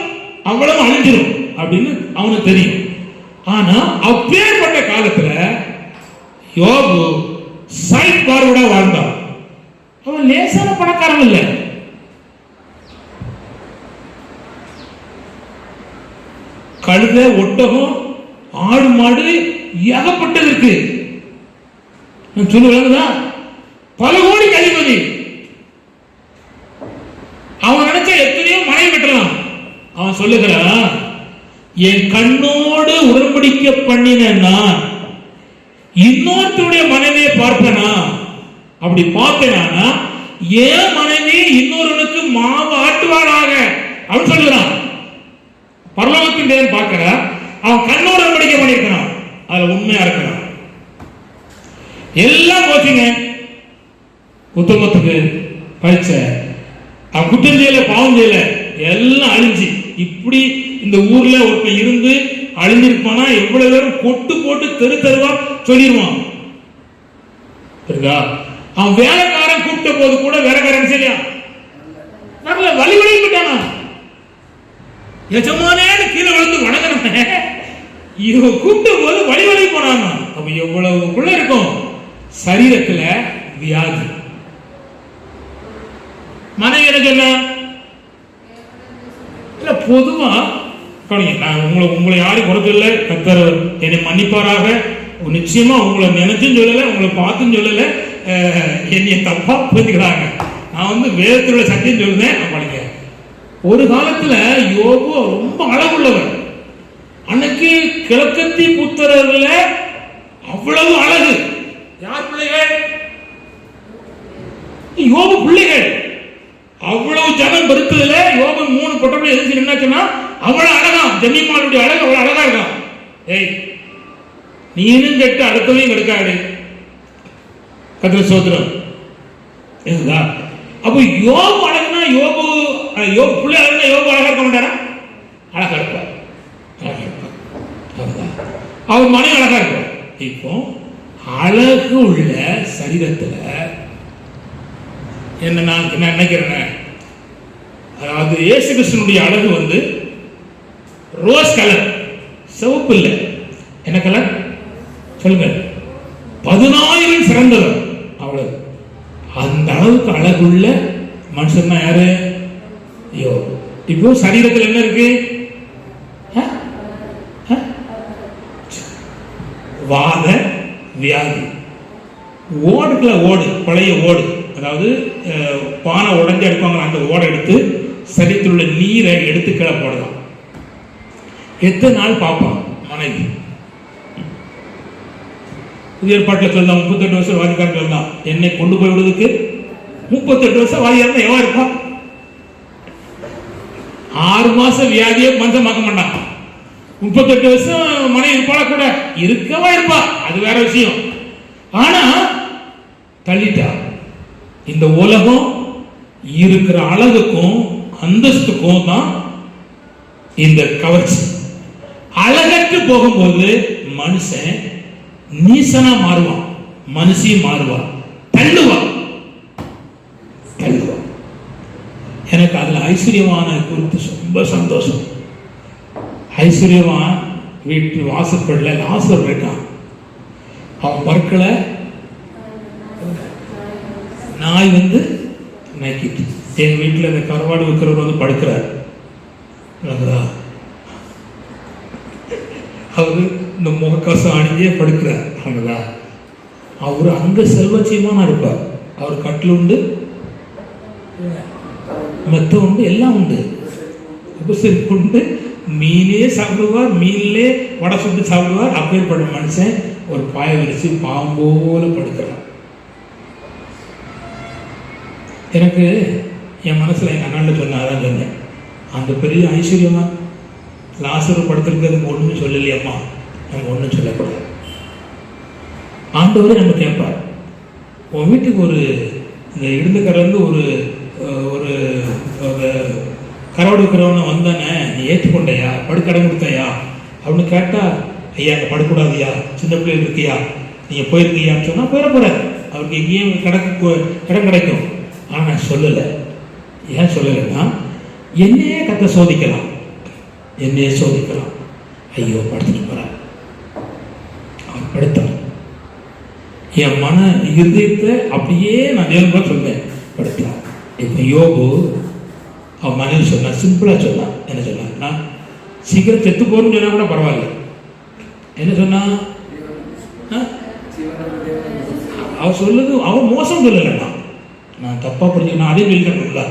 அவ்வளவு அழிஞ்சிடும் அப்படின்னு அவனுக்கு தெரியும். ஆனா அப்பேற்பட்ட காலத்துல யோபு சைட் பார்வர்டா வாழ்ந்தான். அவன் லேசான பணக்காரன் இல்லை. கழுத, ஒட்டகம், ஆடு, மாடு ஏகப்பட்டது இருக்கு. சொல்லுவாங்க பல கோடி அதிபதி. அவன் நினைச்ச எத்தனையோ மனைவி வெட்டலாம். அவன் சொல்லுகிறான், என் கண்ணோடு உடன்படிக்கை பண்ணின நான் இன்னொருத்தருடைய மனைவியை பார்ப்பேனா? அப்படி பார்த்தேனா ஏன் மனைவி இன்னொருவனுக்கு மாவு ஆட்டுவாராக அப்படின்னு சொல்லுகிறான். பரலோகத்தின் தேவன் பார்க்கிற அவன் கண்ணோடு உடன்படிக்கை பண்ணியிருக்கிறான். அதுல உண்மையா இருக்கிறான். எல்லாம் போச்சுங்க. உத்தமத்துக்கு பரிச்சை. அவன் குற்றம் செய்யல, பாவம் செய்யல, எல்லாம் அழிஞ்சு. இப்படி இந்த ஊர்ல ஒருத்தன் இருந்து அழிஞ்சிருப்பானா எவ்வளவு பேரும் கொட்டு போட்டு தெரு தெருவா சொல்லிடுவான். அவன் வேலைக்காரன் கூப்பிட்ட போது கூட வேலைக்காரன் சரியா வரல, வழி விட்டானா? எஜமானேன்னு கீழே விழுந்து வணங்கின இவன் கூப்பிட்ட போது வழி போனான். அப்ப எவ்வளவுக்குள்ள இருக்கும் சரீரத்துல வியாதி. மனைவி என்ன சொன்ன? இல்ல, பொதுவா உங்களை யாரும் குறைக்கல, கர்த்தர் என்னை மன்னிப்பாராக. நிச்சயமா உங்களை நினைச்சும் சொல்லல, உங்களை பார்த்தும் சொல்லல, என்னைய தப்பா புரிஞ்சுக்கிறாங்க. நான் வேதத்துல சத்தியம் சொல்லுதேன். படிக்க ஒரு காலத்துல யோபு ரொம்ப அழகுள்ளவர். அன்னைக்கு கிழக்கத்தி புத்திரர்ல அவ்வளவு அழகு. யார் பிள்ளைகள்? யோபு பிள்ளைகள். அவ்வளவு ஜனம் பெருத்ததுல யோபு 3 பொட்டப்படி எதிர்த்து நின்னாச்சுன்னா அவ்வளவு அழகா, ஜெமிமாளுடைய அழகு அவ்வளவு அழகா இருக்கான். ஏய், நீனும் கெட்டு அடுத்தவையும் கெடுக்காடு. கர்த்தர் ஸ்தோத்திரம். அப்ப யோபு அழகுனா யோபு பிள்ளை அழகுனா யோபு அழகா இருக்க மாட்டாரா? அழகா இருப்பார். அவர் மனைவி அழகா இருப்பார். இப்போ அழகு உள்ள சரீரத்துல என்ன நான் நினைக்கிறேன், அதாவது இயேசு கிறிஸ்துனுடைய அழகு ரோஸ் கலர், சிவப்பு இல்லை. என்ன கலர் சொல்லுங்க? 10,000 சிறந்தவர். அவ்வளவு. அந்த அளவுக்கு அழகுள்ள மனுஷன் தான் யாரு? இப்போ சரீரத்தில் என்ன இருக்கு? வாத வியாதி. ஓடுக்குள்ள ஓடு, பழைய ஓடு, அதாவது பானை உடஞ்சி எடுப்பாங்க, அந்த ஓடை எடுத்து சரீரத்தில் உள்ள நீரை எடுத்து கீழே போடலாம். எத்தனை நாள் பார்ப்பான் மனைவி? புதிய ஏற்பாட்டில் சொல்லலாம் 38 வருஷம் வாதிக்காரன் சொல்லலாம். என்னை கொண்டு போய் விடுறதுக்கு 38 வருஷம் வாதியா இருந்தா எவன் இருப்பான்? 6 மாசம் வியாதியை மஞ்சமாக்க மாட்டான். 38 வருஷம் மனைவி இருப்பாள கூட இருக்கவா இருப்பா, அது வேற விஷயம். ஆனா தள்ளிட்டா. இந்த உலகம் இருக்கிற அழகுக்கும் அந்தஸ்துக்கும் தான் இந்த கவர்ச்சி. அழகற்று போகும்போது மனுஷன் நீசனா மாறுவான், மனுஷி மாறுவான், தள்ளுவான். எனக்கு அதுல ஐஸ்வர்யமான குறித்து ரொம்ப சந்தோஷம். ஐஸ்வர்யமா வீட்டு வாசற்படல லாசர் இருக்கான். அவன் பற்களை நாய் நக்கிட்டு. எங்க வீட்டில் இந்த கருவாடு விற்கிறவர் படுக்கிறார். அவரு இந்த முகக்கவசம் அணிஞ்சே படுக்கிறார். அங்கதான் அவர் அங்க செல்வச்சியமான இருப்பார். அவர் கட்டில் உண்டு, மெத்த உண்டு, எல்லாம் உண்டு, உபசரிப்பு உண்டு, மீனே சாப்பிடுவார், மீனிலே வடை சுட்டு சாப்பிடுவார். அப்பேற்பட்ட மனுஷன் ஒரு பாய விரிச்சு பாம்போல படுக்கிறார். எனக்கு என் மனசுல எங்க அண்ணாண்ட சொன்னாதான் சொன்னேன், அந்த பெரிய ஐஸ்வர்யமா லாசரு படுத்திருக்கிறது ஒண்ணுமே சொல்லலையம்மா, நம்ம ஒன்றும் சொல்லக்கூடாது. ஆண்டவரே நம்ம கேட்பார், உன் வீட்டுக்கு ஒரு இந்த இடுந்துக்கரையிலேருந்து ஒரு ஒரு கரோடு இருக்கிறவனை வந்தானே, நீ ஏற்றுக்கொண்டையா, படுக்கடை கொடுத்தையா அப்படின்னு கேட்டா, ஐயா அங்கே படுக்கூடாதியா, சின்ன பிள்ளைகள் இருக்கியா, நீங்கள் போயிருக்கியான்னு சொன்னால் போயிட போகிறாரு. அவருக்கு எங்கேயும் இடம் கிடைக்கும். ஆனால் நான் சொல்லலை. ஏன் சொல்லலைன்னா, என்னையே கத்த சோதிக்கலாம், என்னையே சோதிக்கலாம். ஐயோ படுத்துட்டு போகிறார், அவர் படுத்தார். என் மன இருதயத்தை அப்படியே நான் தேவனுக்கு சொன்னேன், படுத்தார். இப்போ யோபு அவன் மனைவி சொன்னான், சிம்பிளா சொன்னான். என்ன சொன்னான்? சீக்கிரம் செத்து போறேன்னு சொன்னா கூட பரவாயில்ல. என்ன சொன்னா? அவ சொல்லுது, அவன் மோசம் சொல்லலைன்னா, நான் தப்பா புரிஞ்சுக்கணும், அதே வெளியிடணும்ல.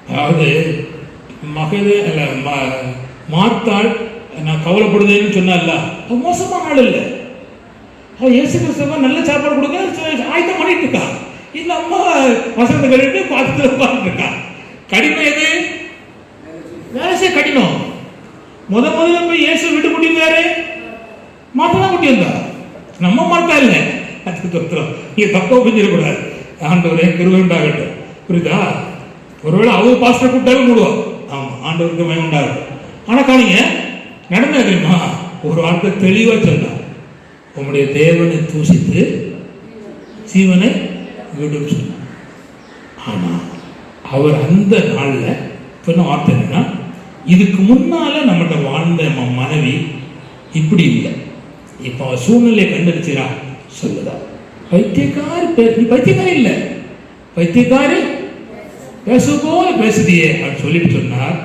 அதாவது மகதே மாத்தாள் நான் கவலைப்படுதேன்னு சொன்னால, அவன் மோசமான ஆள் இல்லை. அவன் இயேசு கிறிஸ்தவ நல்ல சாப்பாடு கொடுக்க ஆயத்தம் பண்ணிட்டு இருக்கா. இந்த அம்மா வசந்த கழிட்டு பார்த்துட்டு உட்கார்ந்து இருக்கா. கடினம் எது? வேலை செய்ய கடினம். முதல்ல போய் இயேசு விட்டு கூட்டியிருந்தாரு, மாத்தான் கூட்டி வந்தா, நம்ம மாத்தா இல்லை. அது தொத்திரம், நீங்க தப்பா புரிஞ்சிடக்கூடாது. ஆண்டவரே கிருபை உண்டாகட்டும். புரியுதா? ஒருவேளை அவர் பாஸ்டர் கூப்பிட்டாலும் கூடுவோம். ஆமா, ஆண்டவருக்கு மயம் உண்டாகட்டும். ஆனா காணிங்க நடந்தா தெரியுமா? ஒரு வார்த்தை தெளிவா சொன்னா, உங்களுடைய தேவனை தூசித்து ஜீவனை விடும் சொன்னார். ஆனா அவர் அந்த நாள்ல சொன்ன வார்த்தை என்னன்னா, இதுக்கு முன்னால நம்மகிட்ட வாழ்ந்த நம்ம மனைவி இப்படி இல்லை, இப்ப அவ சூழ்நிலையை கண்டுபிடிச்சிரா சொல்லுதா. பைத்தியக்காரி நீ பைத்தியக்காரி இல்லை, பைத்தியக்காரி பேசு போல பேசுதியே அப்படின்னு சொல்லிட்டு சொன்னார்.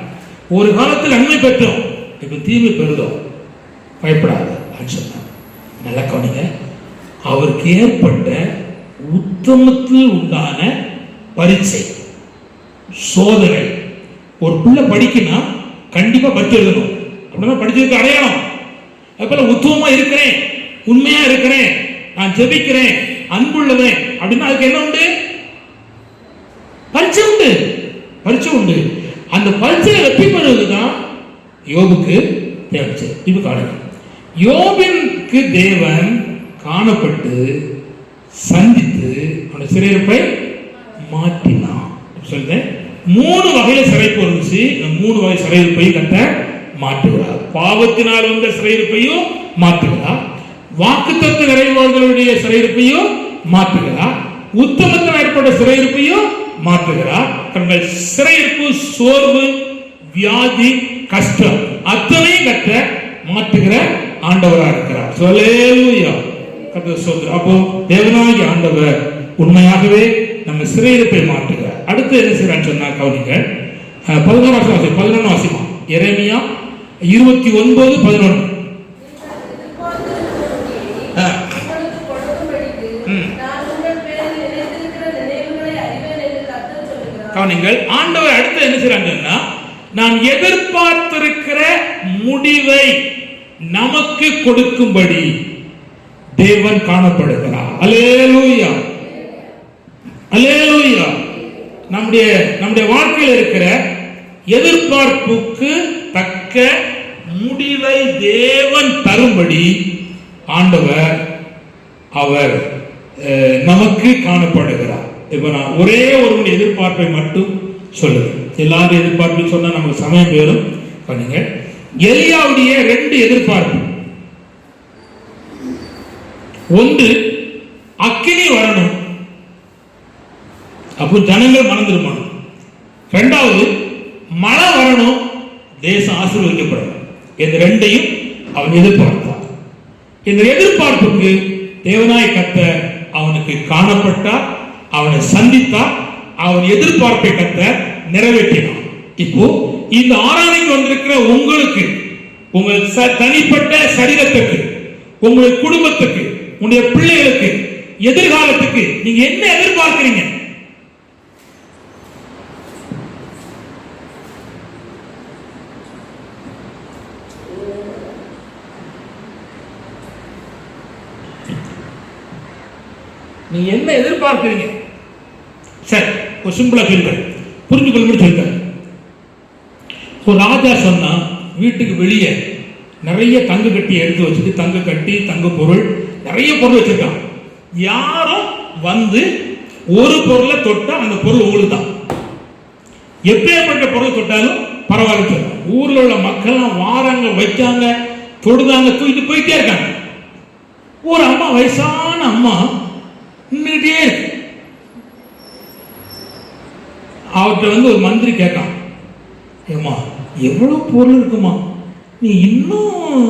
ஒரு காலத்தில் நன்மை பெற்றோம், இப்ப தீமை பெறுதோம், பயப்படாத அப்படின்னு சொன்னார். நல்ல கவனிங்க, அவருக்கு ஏற்பட்ட உத்தமத்தில் உண்டான பரீட்சை சோதனை. ஒரு பிள்ளை படிக்கணும், கண்டிப்பா படிச்சு எழுதணும். அப்படின்னா படிச்சதுக்கு அடையாளம். அதுபோல உத்தமமா இருக்கிறேன், உண்மையா இருக்கிறேன், நான் ஜெபிக்கிறேன், அன்புள்ளவன் அப்படின்னா அதுக்கு என்ன உண்டு? பரீட்சை உண்டு, பரீட்சை உண்டு. அந்த பரீட்சையை வெற்றி பெறுவதுதான் யோபுக்கு தேவைச்சு. இப்ப காணுங்க, யோபிற்கு தேவன் காணப்பட்டு சந்தித்து அவனுடைய சிறையிருப்பை மாற்றினான். சொல்றேன், 3 வகையில சிறைப்பு இருந்துச்சு. 3 வகை சிறையிருப்பையும் கட்ட மாற்றுகிறார். பாவத்தினால் வந்த சிறையிருப்பையும் மாற்றுகிறார், வாக்குத்தத்த நிறைவாளர்களுடைய சிறையிருப்பையும் மாற்றுகிறார், உத்தமத்தில் ஏற்பட்ட சிறையிருப்பையும் மாற்றுகிறார். தங்கள் சிறையிருப்பு, சோர்வு, வியாதி, கஷ்டம் அத்தனையும் கட்ட மாற்றுகிற ஆண்டவராக இருக்கிறார். ஹல்லேலூயா, கர்த்தர் ஸ்தோத்திரம். அப்போ தேவனாகிய ஆண்டவர் உண்மையாகவே நம்ம சிறையிருப்பை மாற்றுகிறார். அடுத்து என்ன செய்யறான்னு சொன்னா கவனிங்க, 11 வாசிமா. எரேமியா 29:11. கவனிங்கள், ஆண்டவர் அடுத்து என்ன செய்யறான்னு சொன்னா, நாம் எதிர்பார்த்திருக்கிற முடிவை நமக்கு கொடுக்கும்படி தேவன் காணப்படுகிறார். அல்லேலூயா, அல்லேலூயா. நம்முடைய வாழ்க்கையில் இருக்கிற எதிர்பார்ப்புக்கு தக்க முடிவை தேவன் தரும்படி ஆண்டவர் அவர் நமக்கு காணப்படுகிறார். இப்ப நான் ஒரே ஒரு எதிர்பார்ப்பை மட்டும் சொல்லுவேன். எல்லாரும் எதிர்பார்ப்பு சொன்னா நமக்கு சமயம் போயிடும். பண்ணுங்க, எலியாவுடைய 2 எதிர்பார்ப்பு. ஒன்று, அக்கினி வரணும், அப்போ ஜனங்கள் மனம் திரும்பணும். 2வது, மழை வரணும், தேசம் ஆசீர்வதிக்கப்படணும். இந்த 2ஐயும் அவன் எதிர்பார்த்தான். இந்த எதிர்பார்ப்புக்கு தேவனாய் கர்த்தர் அவனுக்கு காணப்பட்டார், அவனை சந்தித்தார், அவன் எதிர்பார்ப்பை கர்த்தர் நிறைவேற்றினான். இப்போ இந்த ஆராதனைக்கு வந்திருக்கிற உங்களுக்கு, உங்கள் தனிப்பட்ட சரீரத்துக்கு உங்களுடைய குடும்பத்துக்கு, உங்களுடைய பிள்ளைகளுக்கு, எதிர்காலத்துக்கு நீங்க என்ன எதிர்பார்க்கிறீங்க? நீங்க என்ன எதிர்பார்க்கிறீங்க? சரி, ஒரு சிம்பிளா சொல்றேன், புரிஞ்சு கொள்ளும் சொல்றேன். ஒரு ராஜா சொன்னா வீட்டுக்கு வெளியே நிறைய தங்க கட்டி எடுத்து வச்சுட்டு, தங்க கட்டி, தங்க பொருள், நிறைய பொருள் வச்சிருக்கான். யாரும் வந்து ஒரு பொருளை தொட்டா அந்த பொருள் உங்களுக்கு தான். எப்பேற்பட்ட பொருள் தொட்டாலும் பரவாயில்ல சொல்றாங்க. ஊர்ல உள்ள மக்கள் வாராங்க, வைக்காங்க, தொடுதாங்க, தூக்கிட்டு போயிட்டே இருக்காங்க. ஒரு அம்மா, வயசான அம்மா நின்றுட்டே இருக்கு. அவர்கிட்ட வந்து ஒரு மந்திரி கேட்டான், ஏமா எவ்வளவு பொருள் இருக்குமா, நீ இன்னும்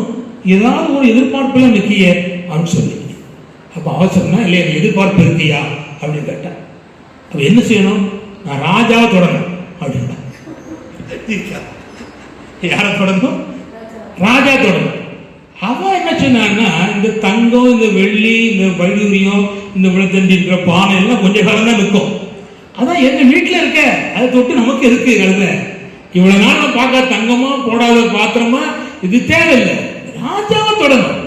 ஏதாவது ஒரு எதிர்பார்ப்புல நிற்கிய அப்படின்னு சொல்லி. அப்ப அவ சொன்னா, இல்லையா எதிர்பார்ப்பு இருக்கியா அப்படின்னு கேட்டா. அப்ப என்ன செய்யணும்? நான் ராஜாவை தொடரணும் அப்படின்னா. யாரை தொடரணும்? ராஜா தொடரணும். அவன் என்ன சொன்னான்னா, இந்த தங்கம், இந்த வெள்ளி, இந்த வைடூரியம், இந்த விளத்தண்டி இருக்கிற பானை எல்லாம் கொஞ்ச காலம் தான் நிற்கும். அதான் எங்க வீட்டுல இருக்க, அதை தொட்டு நமக்கு இருக்கு கழுத. இவ்வளவு நாள் நான் பார்க்க தங்கமா போடாத பாத்திரமா, இது தேவையில்லை, ராஜாவை தொடணும்.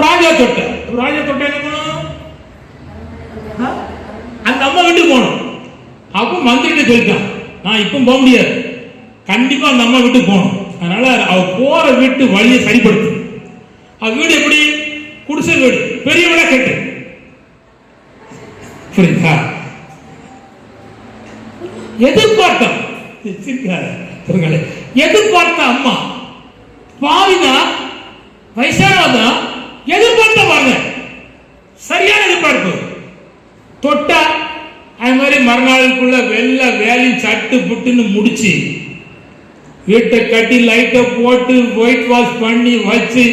ராஜா தொட்ட, ராஜா தொட்ட என்ன பண்ணணும்? அந்த அம்மா வீட்டுக்கு போகணும். அப்போ மந்திரிட்ட சொல்லிட்டான், நான் இப்ப போக முடியாது, கண்டிப்பா அந்த அம்மா வீட்டுக்கு போகணும். அதனால அவ போற வீட்டு வழியை சரிப்படுத்து. அவ வீடு எப்படி? குடிசை வீடு, பெரிய விட கட்டு. புரியுதா? எதிர்பார்த்தான், எதிர்பார்த்த அம்மா பாவிதான், வயசானதான், எதிர்பார்த்த பாருங்க, சரியான எதிர்பார்ப்பு. தொட்டா அது மாதிரி மறுநாளுக்குள்ள வெள்ள வேலி சட்டு புட்டுன்னு முடிச்சு, வீட்டை கட்டி லைட்டை போட்டு ஒயிட் வாஷ் பண்ணி வச்சு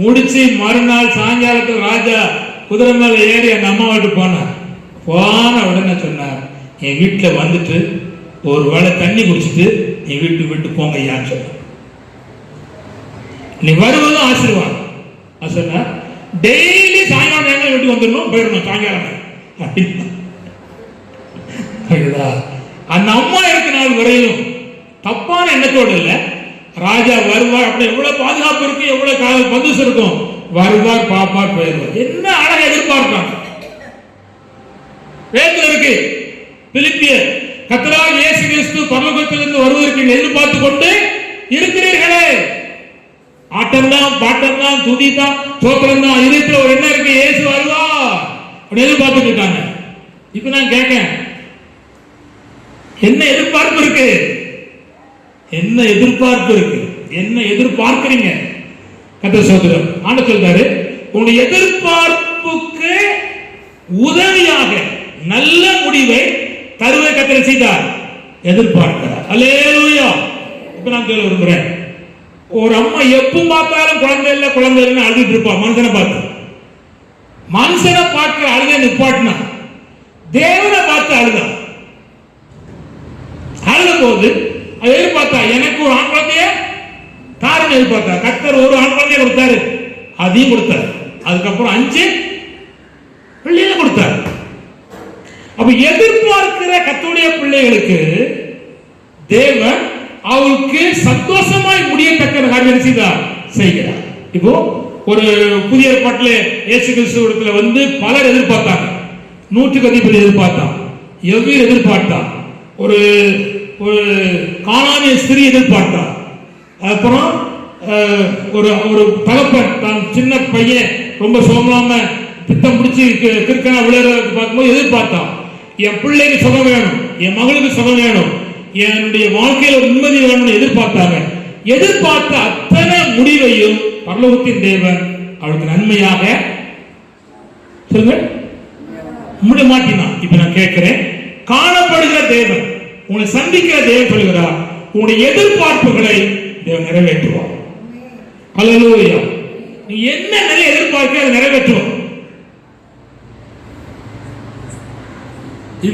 முடிச்சு, மறுநாள் சாயங்காலத்தில் ராஜா குதிரை மேல ஏறி அந்த அம்மா வீட்டு போனார். போன உடனே சொன்னார், என் வீட்டில் வந்துட்டு ஒரு வேளை தண்ணி குடிச்சிட்டு என் வீட்டு விட்டு போங்க ஐயான்னு சொன்னார். நீ வருவதும் ஆசீர்வாதம். சொன்னார், டெய்லி சாயங்காலம் நேரம் வீட்டுக்கு வந்துடணும், போயிடணும் சாயங்காலம். அந்த அம்மா இருக்க நாள் வரையிலும் தப்பான எண்ணத்தோடு இல்ல, ராஜா வருவார், அப்படி எவ்வளவு பாதுகாப்பு இருக்கு, எவ்வளவு காதல் பந்துசு இருக்கும், வருவார், பாப்பார், போயிடுவார். என்ன அழகா எதிர்பார்ப்பாங்க. வேதத்தில் இருக்கு, பிலிப்பியர், கர்த்தராகிய இயேசு கிறிஸ்து பரலோகத்திலிருந்து வருவதற்கு எதிர்பார்த்து கொண்டு இருக்கிறீர்களே. ஆட்டம்தான், பாட்டம்தான், துதிதான், சோத்திரம் தான், இதயத்தில் ஒரு என்ன இருக்கு, இயேசு வருவா அப்படி எதிர்பார்த்துட்டு இருக்காங்க. இப்ப நான் கேட்கேன், என்ன எதிர்பார்ப்பு இருக்கு? என்ன எதிர்பார்ப்பு இருக்கு? என்ன எதிர்பார்க்கிறீங்க? கர்த்தர் சோதரம் ஆண்டவர் சொல்றாரு, உங்களுடைய எதிர்பார்ப்புக்கு உதவியாக நல்ல முடிவை தருவை கர்த்தர் செய்தார். எதிர்பார்க்கிறார். அல்லேலூயா. இப்ப நான் சொல்ல விரும்புறேன், ஒரு அம்மா எப்ப பார்த்தாலும் குழந்தை இல்ல குழந்தை இல்லைன்னு அழுதுட்டு இருப்பா. மனுஷனை பார்த்து, மனுஷனை பார்க்கிற அழுத நிப்பாட்டினா தேவனை பார்த்து அழுதா. அழுத போது எதிர்பார்த்தா எனக்கு ஒரு ஆண் குழந்தைய தாரன் எதிர்பார்த்தா. கர்த்தர் ஒரு ஆண் குழந்தைய கொடுத்தாரு, அதையும் கொடுத்தாரு. அதுக்கப்புறம் 5 பிள்ளைகளை கொடுத்தாரு. அப்ப எதிர்பார்க்கிற கர்த்தருடைய பிள்ளைகளுக்கு தேவன் அவருக்கு சந்தோஷமாய் முடியத்தக்க காரியம் செய்கிறார். இப்போ ஒரு புதிய ஏற்பாட்டிலே இயேசு கிறிஸ்துவிடத்துல வந்து பலர் எதிர்பார்த்தாங்க. 100க்கு அதிபதி எதிர்பார்த்தான், எவ்வளவு எதிர்பார்த்தான், ஒரு ஒரு கானானிய ஸ்திரீ எதிர்பார்த்தார். அப்புறம் ஒரு ஒரு தகப்பன் தான் சின்ன பையன் ரொம்ப சோமலாம பித்தம் பிடிச்சி கிறுக்கனா விளையாடுறதுக்கு பார்க்கும்போது எதிர்பார்த்தான், என் பிள்ளைக்கு சுகம் வேணும், என் மகளுக்கு சுகம் வேணும், என்னுடைய வாழ்க்கையில் ஒரு நிம்மதி வேணும்னு எதிர்பார்த்தாங்க. எதிர்பார்த்த அத்தனை முடிவையும் பரலோகத்தின் தேவன் அவளுக்கு நன்மையாக சொல்லுங்க முடிய மாட்டினான். இப்ப நான் கேட்கிறேன், காணப்படுகிற தேவன், உங்களை சந்திக்கிற தேவன் சொல்கிறார், உங்களுடைய எதிர்பார்ப்புகளை தேவன் நிறைவேற்றுவார். அல்லேலூயா. நீ என்ன நிறைய எதிர்பார்க்க அதை நிறைவேற்றுவோம்.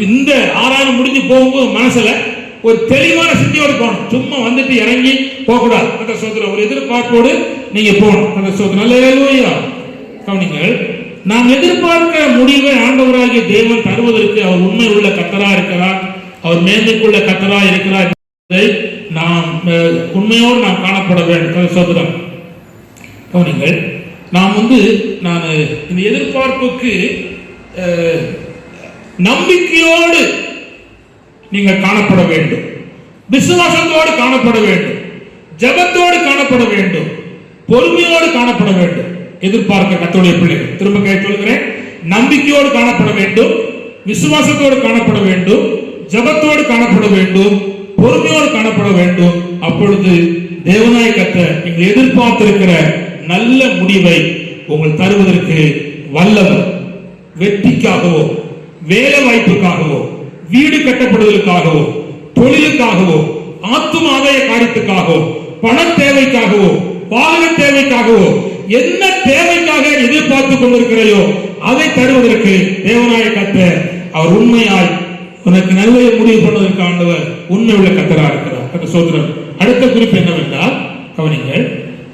இந்த ஆறாவது முடிஞ்சு போகும்போது மனசுல ஒரு தெளிவான சிந்தியோடு போகணும். சும்மா வந்துட்டு இறங்கி போக கூடாது. ஒரு எதிர்பார்ப்போடு நீங்க போகணும். அந்த சோதனை அல்லேலூயா. கவனிங்கள், நாம் எதிர்பார்க்கிற முடிவை ஆண்டவராகிய தேவன் தருவதற்கு அவர் உண்மை உள்ள கர்த்தரா இருக்கிறார், அவர் மேன்மைக்குள்ள கர்த்தரா இருக்கிறார் என்பதை நாம் உண்மையோடு நாம் காணப்பட வேண்டும். சோதரம் கவனிங்கள், நாம் நான் இந்த எதிர்பார்ப்புக்கு நம்பிக்கையோடு நீங்கள் காணப்பட வேண்டும், விசுவாசத்தோடு காணப்பட வேண்டும், ஜெபத்தோடு காணப்பட வேண்டும், பொறுமையோடு காணப்பட வேண்டும். எதிர்பார்க்க கர்த்தருடைய பிள்ளைகள், திரும்ப சொல்கிறேன், நம்பிக்கையோடு காணப்பட வேண்டும், விசுவாசத்தோடு காணப்பட வேண்டும், ஜெபத்தோடு காணப்பட வேண்டும், பொறுமையோடு காணப்பட வேண்டும். அப்பொழுது தேவனாய கர்த்தர் நீங்கள் எதிர்பார்த்திருக்கிற நல்ல முடிவை உங்கள் தருவதற்கு வல்லவர். வெற்றிக்காகவோ, வேலை வாய்ப்புக்காகவோ, வீடு கட்டப்படுவதற்காகவோ, தொழிலுக்காகவோ, ஆத்தும ஆதாய காரியத்துக்காகவோ, பண தேவைக்காகவோ, வாகன தேவைக்காகவோ, என்ன தேவைக்காக எதிர்பார்த்துக் கொண்டிருக்கிறாயோ அதை தருவதற்கு தேவனாய கர்த்தர் அவர் உண்மையாய் உனக்கு நல்ல முடிவு பண்ணுவதற்கு ஆண்டவர் உண்மை உள்ள கர்த்தரா இருக்கிறார். கர்த்தர் ஸ்தோத்திரம். அடுத்த குறிப்பு என்னவென்றால், கவனிங்கள்,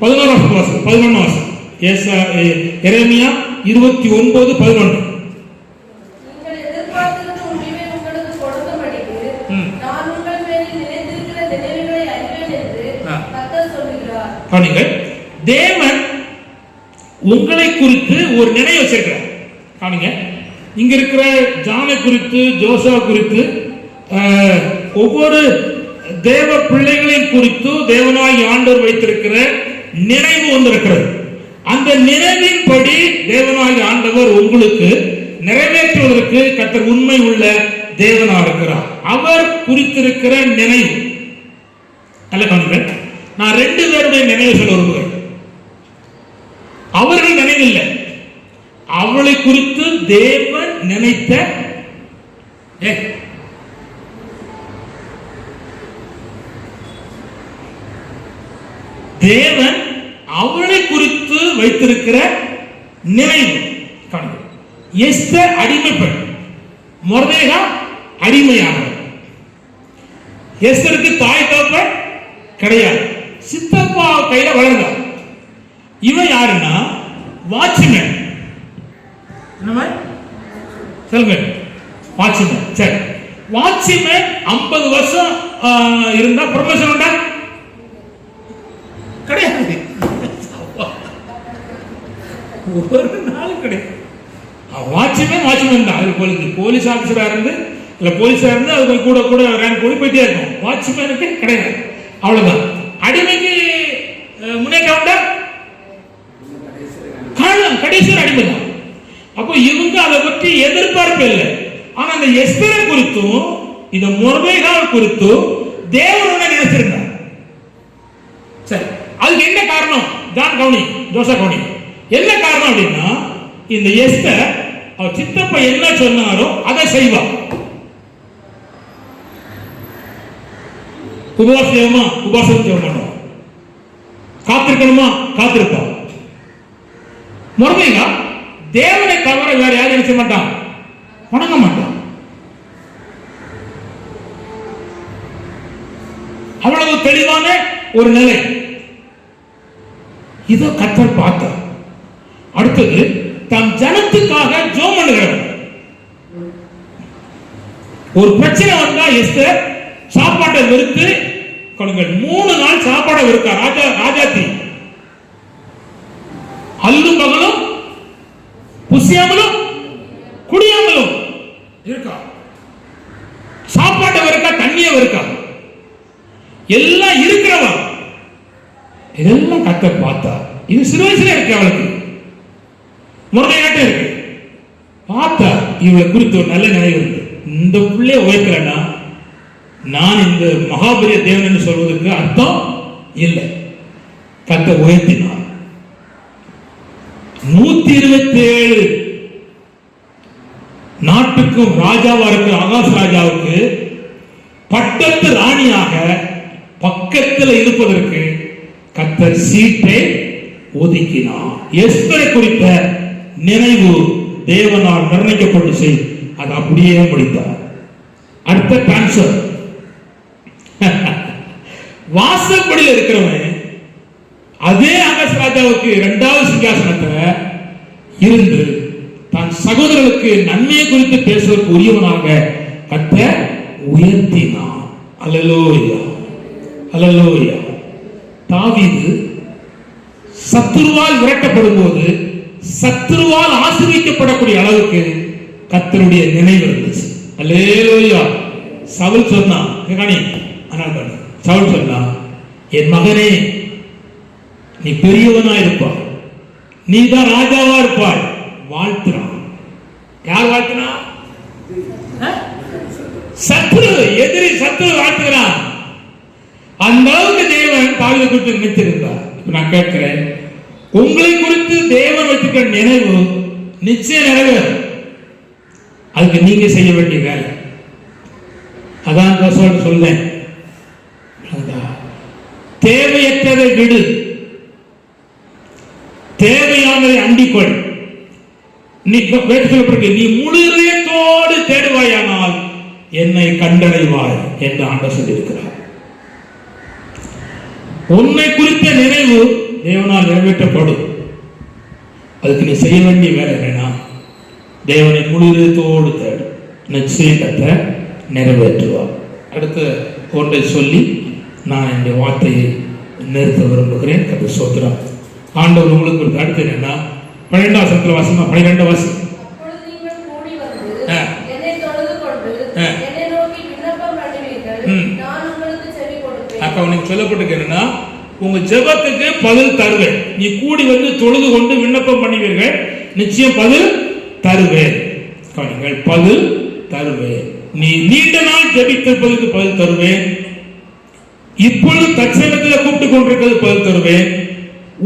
11 வருஷம் எரேமியா 29:11. கவனிங்கள், தேவன் உங்களை குறித்து ஒரு நினைவு வச்சிருக்கிறார். கவனிங்க, இங்க இருக்கிற ஜானை குறித்து, ஜோசா குறித்து, ஒவ்வொரு தேவ பிள்ளைகளின் குறித்து தேவனாய் ஆண்டவர் வைத்திருக்கிற நினைவு இருக்கிறது. அந்த நினைவின்படி தேவனாய் ஆண்டவர் உங்களுக்கு நிறைவேற்றுவதற்கு கர்த்தர் உண்மை உள்ள தேவனா இருக்கிறார். அவர் குறித்திருக்கிற நினைவு அல்ல. கவனிங்கள், நான் 2 பேருடைய நினைவு சொல்ல விரும்புகிறேன். அவர்கள் நினைவில்லை, அவளை குறித்து தேவன் நினைத்த தேவன் அவளை குறித்து வைத்திருக்கிற நினைவு. எஸ்தர் அடிமைப்பெண், மொர்தெகா அடிமையானவர். எஸ்தருக்கு தாய் தகப்பன் கிடையாது, சித்தப்பா கையில வளர்ந்தார். இவன் யாருன்னா வாட்ச்மேன். சொல்லுங்க, வாட்ச்மேன். சரி, வாட்ச்மேன் 50 வருஷம் இருந்தா ப்ரொமோஷன் உண்டா? கிடையாது, ஒரு நாள் கிடையாது. வாட்ச்மேன் தான். அது போலீஸ் ஆபீசரா இருந்து இல்ல போலீஸா இருந்து அது கூட கூட ரேங்க் கூடி போயிட்டே இருக்கும். வாட்ச்மேனுக்கு கிடையாது, அவ்வளவுதான். அடிமைக்கு முன்னேற்றம் உண்டா? கடைசியில் அடிமை தான். அப்போ இவங்க அதை பற்றி எதிர்பார்ப்பு இல்லை. ஆனா அந்த எஸ்தரை குறித்தும் இந்த மொர்தெகாவை குறித்தும் தேவன் நினைச்சிருந்தார். சரி, அதுக்கு என்ன காரணம்? ஜோசா கவுனி என்ன காரணம் அப்படின்னா, இந்த எஸ்தர் அவர் சித்தப்பா என்ன சொன்னாரோ அதை செய்வார். உபவாசம் பண்ணுவோம், காத்திருக்கணுமா காத்திருப்பார். மொர்தெகா தேவனை தவிர வேற யாரும் நினைச்ச மாட்டான், வணங்க மாட்டான். அவ்வளவு தெளிவான ஒரு நிலை. இதோ கர்த்தர் பார்த்தார். அடுத்தது, தம் ஜனத்துக்காக ஜெபம் பண்ணுகிறவர். ஒரு பிரச்சனை வந்தா எஸ்தர் சாப்பாட்டை வெறுத்து 3 நாள் சாப்பாடை வெறுக்கா. ராஜாத்தி அல்லும் பகலும் புசியாமலும் குடியாமலும் இருக்கா. சாப்பாட்டை வெறுக்கா, தண்ணியை வெறுக்கா, எல்லாம் இருக்கிறவா. இதெல்லாம் கர்த்தர் பார்த்தா. இது சிறு வயசுல இருக்கு, அவளுக்கு முறையாட்டம் இருக்கு. பார்த்தா இவளை குறித்து ஒரு நல்ல நினைவு இருக்கு. இந்த பிள்ளைய உயர்த்தலன்னா நான் இந்த மகாபெரிய தேவன் என்று சொல்வதற்கு அர்த்தம் இல்லை. கர்த்தர் உயர்த்தினார். 127 நாட்டுக்கும் ராஜாவா இருக்கிற ஆகாஷ் ராஜாவுக்கு பட்டத்து ராணியாக பக்கத்தில் இருப்பதற்கு கர்த்தர் சீட்டை ஒதுக்கினார். எஸ்தரை குறித்த நினைவு தேவனால் நிர்ணயிக்கப்பட்டு செய், அது அப்படியே முடித்தார். அடுத்த டிரான்ஸ்பர். வாசப்படியில் இருக்கிறவன் அதே ஆகாஷ் ராஜாவுக்கு இரண்டாவது சிங்காசனத்துல இருந்து தன் சகோதரர்களுக்கு நன்மையை குறித்து பேசுவதற்கு உரியவனாக கர்த்தர் உயர்த்தினார். அல்லேலூயா, அல்லேலூயா. தாவீது சத்துருவால் விரட்டப்படும் போது சத்துருவால் ஆசீர்வதிக்கப்படக்கூடிய அளவுக்கு கர்த்தருடைய நினைவு இருந்துச்சு. அல்லேலூயா. சவுல் சொன்னான், சவுல் சொன்னான், என் மகனே நீ பெரியவனா இருப்பாய், நீ தான் ராஜாவா இருப்பாய். வாழ்த்துறான். யார் வாழ்த்துனா? சத்துரு, எதிரி சத்துரு வாழ்த்துகிறான். அந்த அளவுக்கு தேவன் தாவீதை குறித்து நினைத்திருந்தார். நான் கேட்கிறேன், உங்களை குறித்து தேவன் வச்சிருக்கிற நினைவு நிச்சயம் நிறைவேறும். அதுக்கு நீங்க செய்ய வேண்டிய வேலை. அதான் சொல்றேன், தேவையற்றதை விடு, தேவையானதை அண்டிக்கொள். நீ முழு இதயத்தோடு தேடுவாயானால் என்னை கண்டடைவாய் என்று ஆண்டவர் சொல்லியிருக்கிறார். உன்னை குறித்த நினைவு தேவனால் நிறைவேற்றப்படும். அதுக்கு நீ செய்ய வேண்டிய வேலை என்னன்னா, தேவனை முழு இதயத்தோடு தேடு, நிச்சயம் கர்த்தர் நிறைவேற்றுவார். அடுத்த ஒன்றை சொல்லி நான் என்னுடைய வார்த்தையை நிறுத்த விரும்புகிறேன். கர்த்தர் ஸ்தோத்திரம். ஆண்டவர் உங்களுக்கு அடுத்து என்னன்னா, 12 வசனத்துல வாசிமா, 12 வாசி. அப்ப உனக்கு சொல்லப்பட்டிருக்கு என்னன்னா, உங்க ஜெபத்துக்கு பதில் தருவேன். நீ கூடி வந்து தொழுது கொண்டு விண்ணப்பம் பண்ணுவீர்கள், நிச்சயம் பதில் தருவேன். பதில் தருவேன். நீ நீண்ட நாள் ஜெபித்திருப்பதற்கு பதில் தருவேன். இப்பொழுது தற்சமயத்தில் கூப்பிட்டு கொண்டிருக்கிறது பதில் தருவேன்.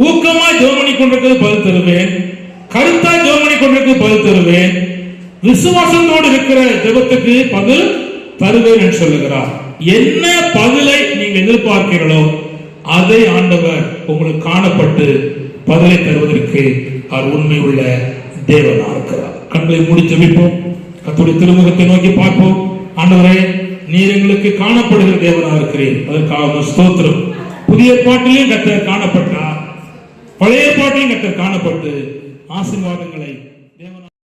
ஊக்கமா ஜெபம் கொண்டிருக்கிறது பதில் தருவேன். கருத்தா ஜெபம் கொண்டிருக்கிறது பதில் தருவேன். விசுவாசத்தோடு இருக்கிற ஜெபத்துக்கு பதில் தருவேன் என்று சொல்லுகிறார். என்ன பதிலை நீங்க எதிர்பார்க்கிறீர்களோ அதை ஆண்டவர் உங்களுக்கு காணப்பட்டு பதிலை தருவதற்கு அவர் உண்மை உள்ள தேவனா இருக்கிறார். கண்களை மூடி ஜெபிப்போம். கர்த்தருடைய திருமுகத்தை நோக்கி பார்ப்போம். ஆண்டவரே, நீர் எங்களுக்கு காணப்படுகிற தேவனா இருக்கிறேன், அதற்காக ஸ்தோத்திரம். புதிய பாட்டிலையும் கர்த்தர் காணப்பட்டார், பழைய பாட்டிலையும் கர்த்தர் காணப்பட்டு ஆசீர்வாதங்களை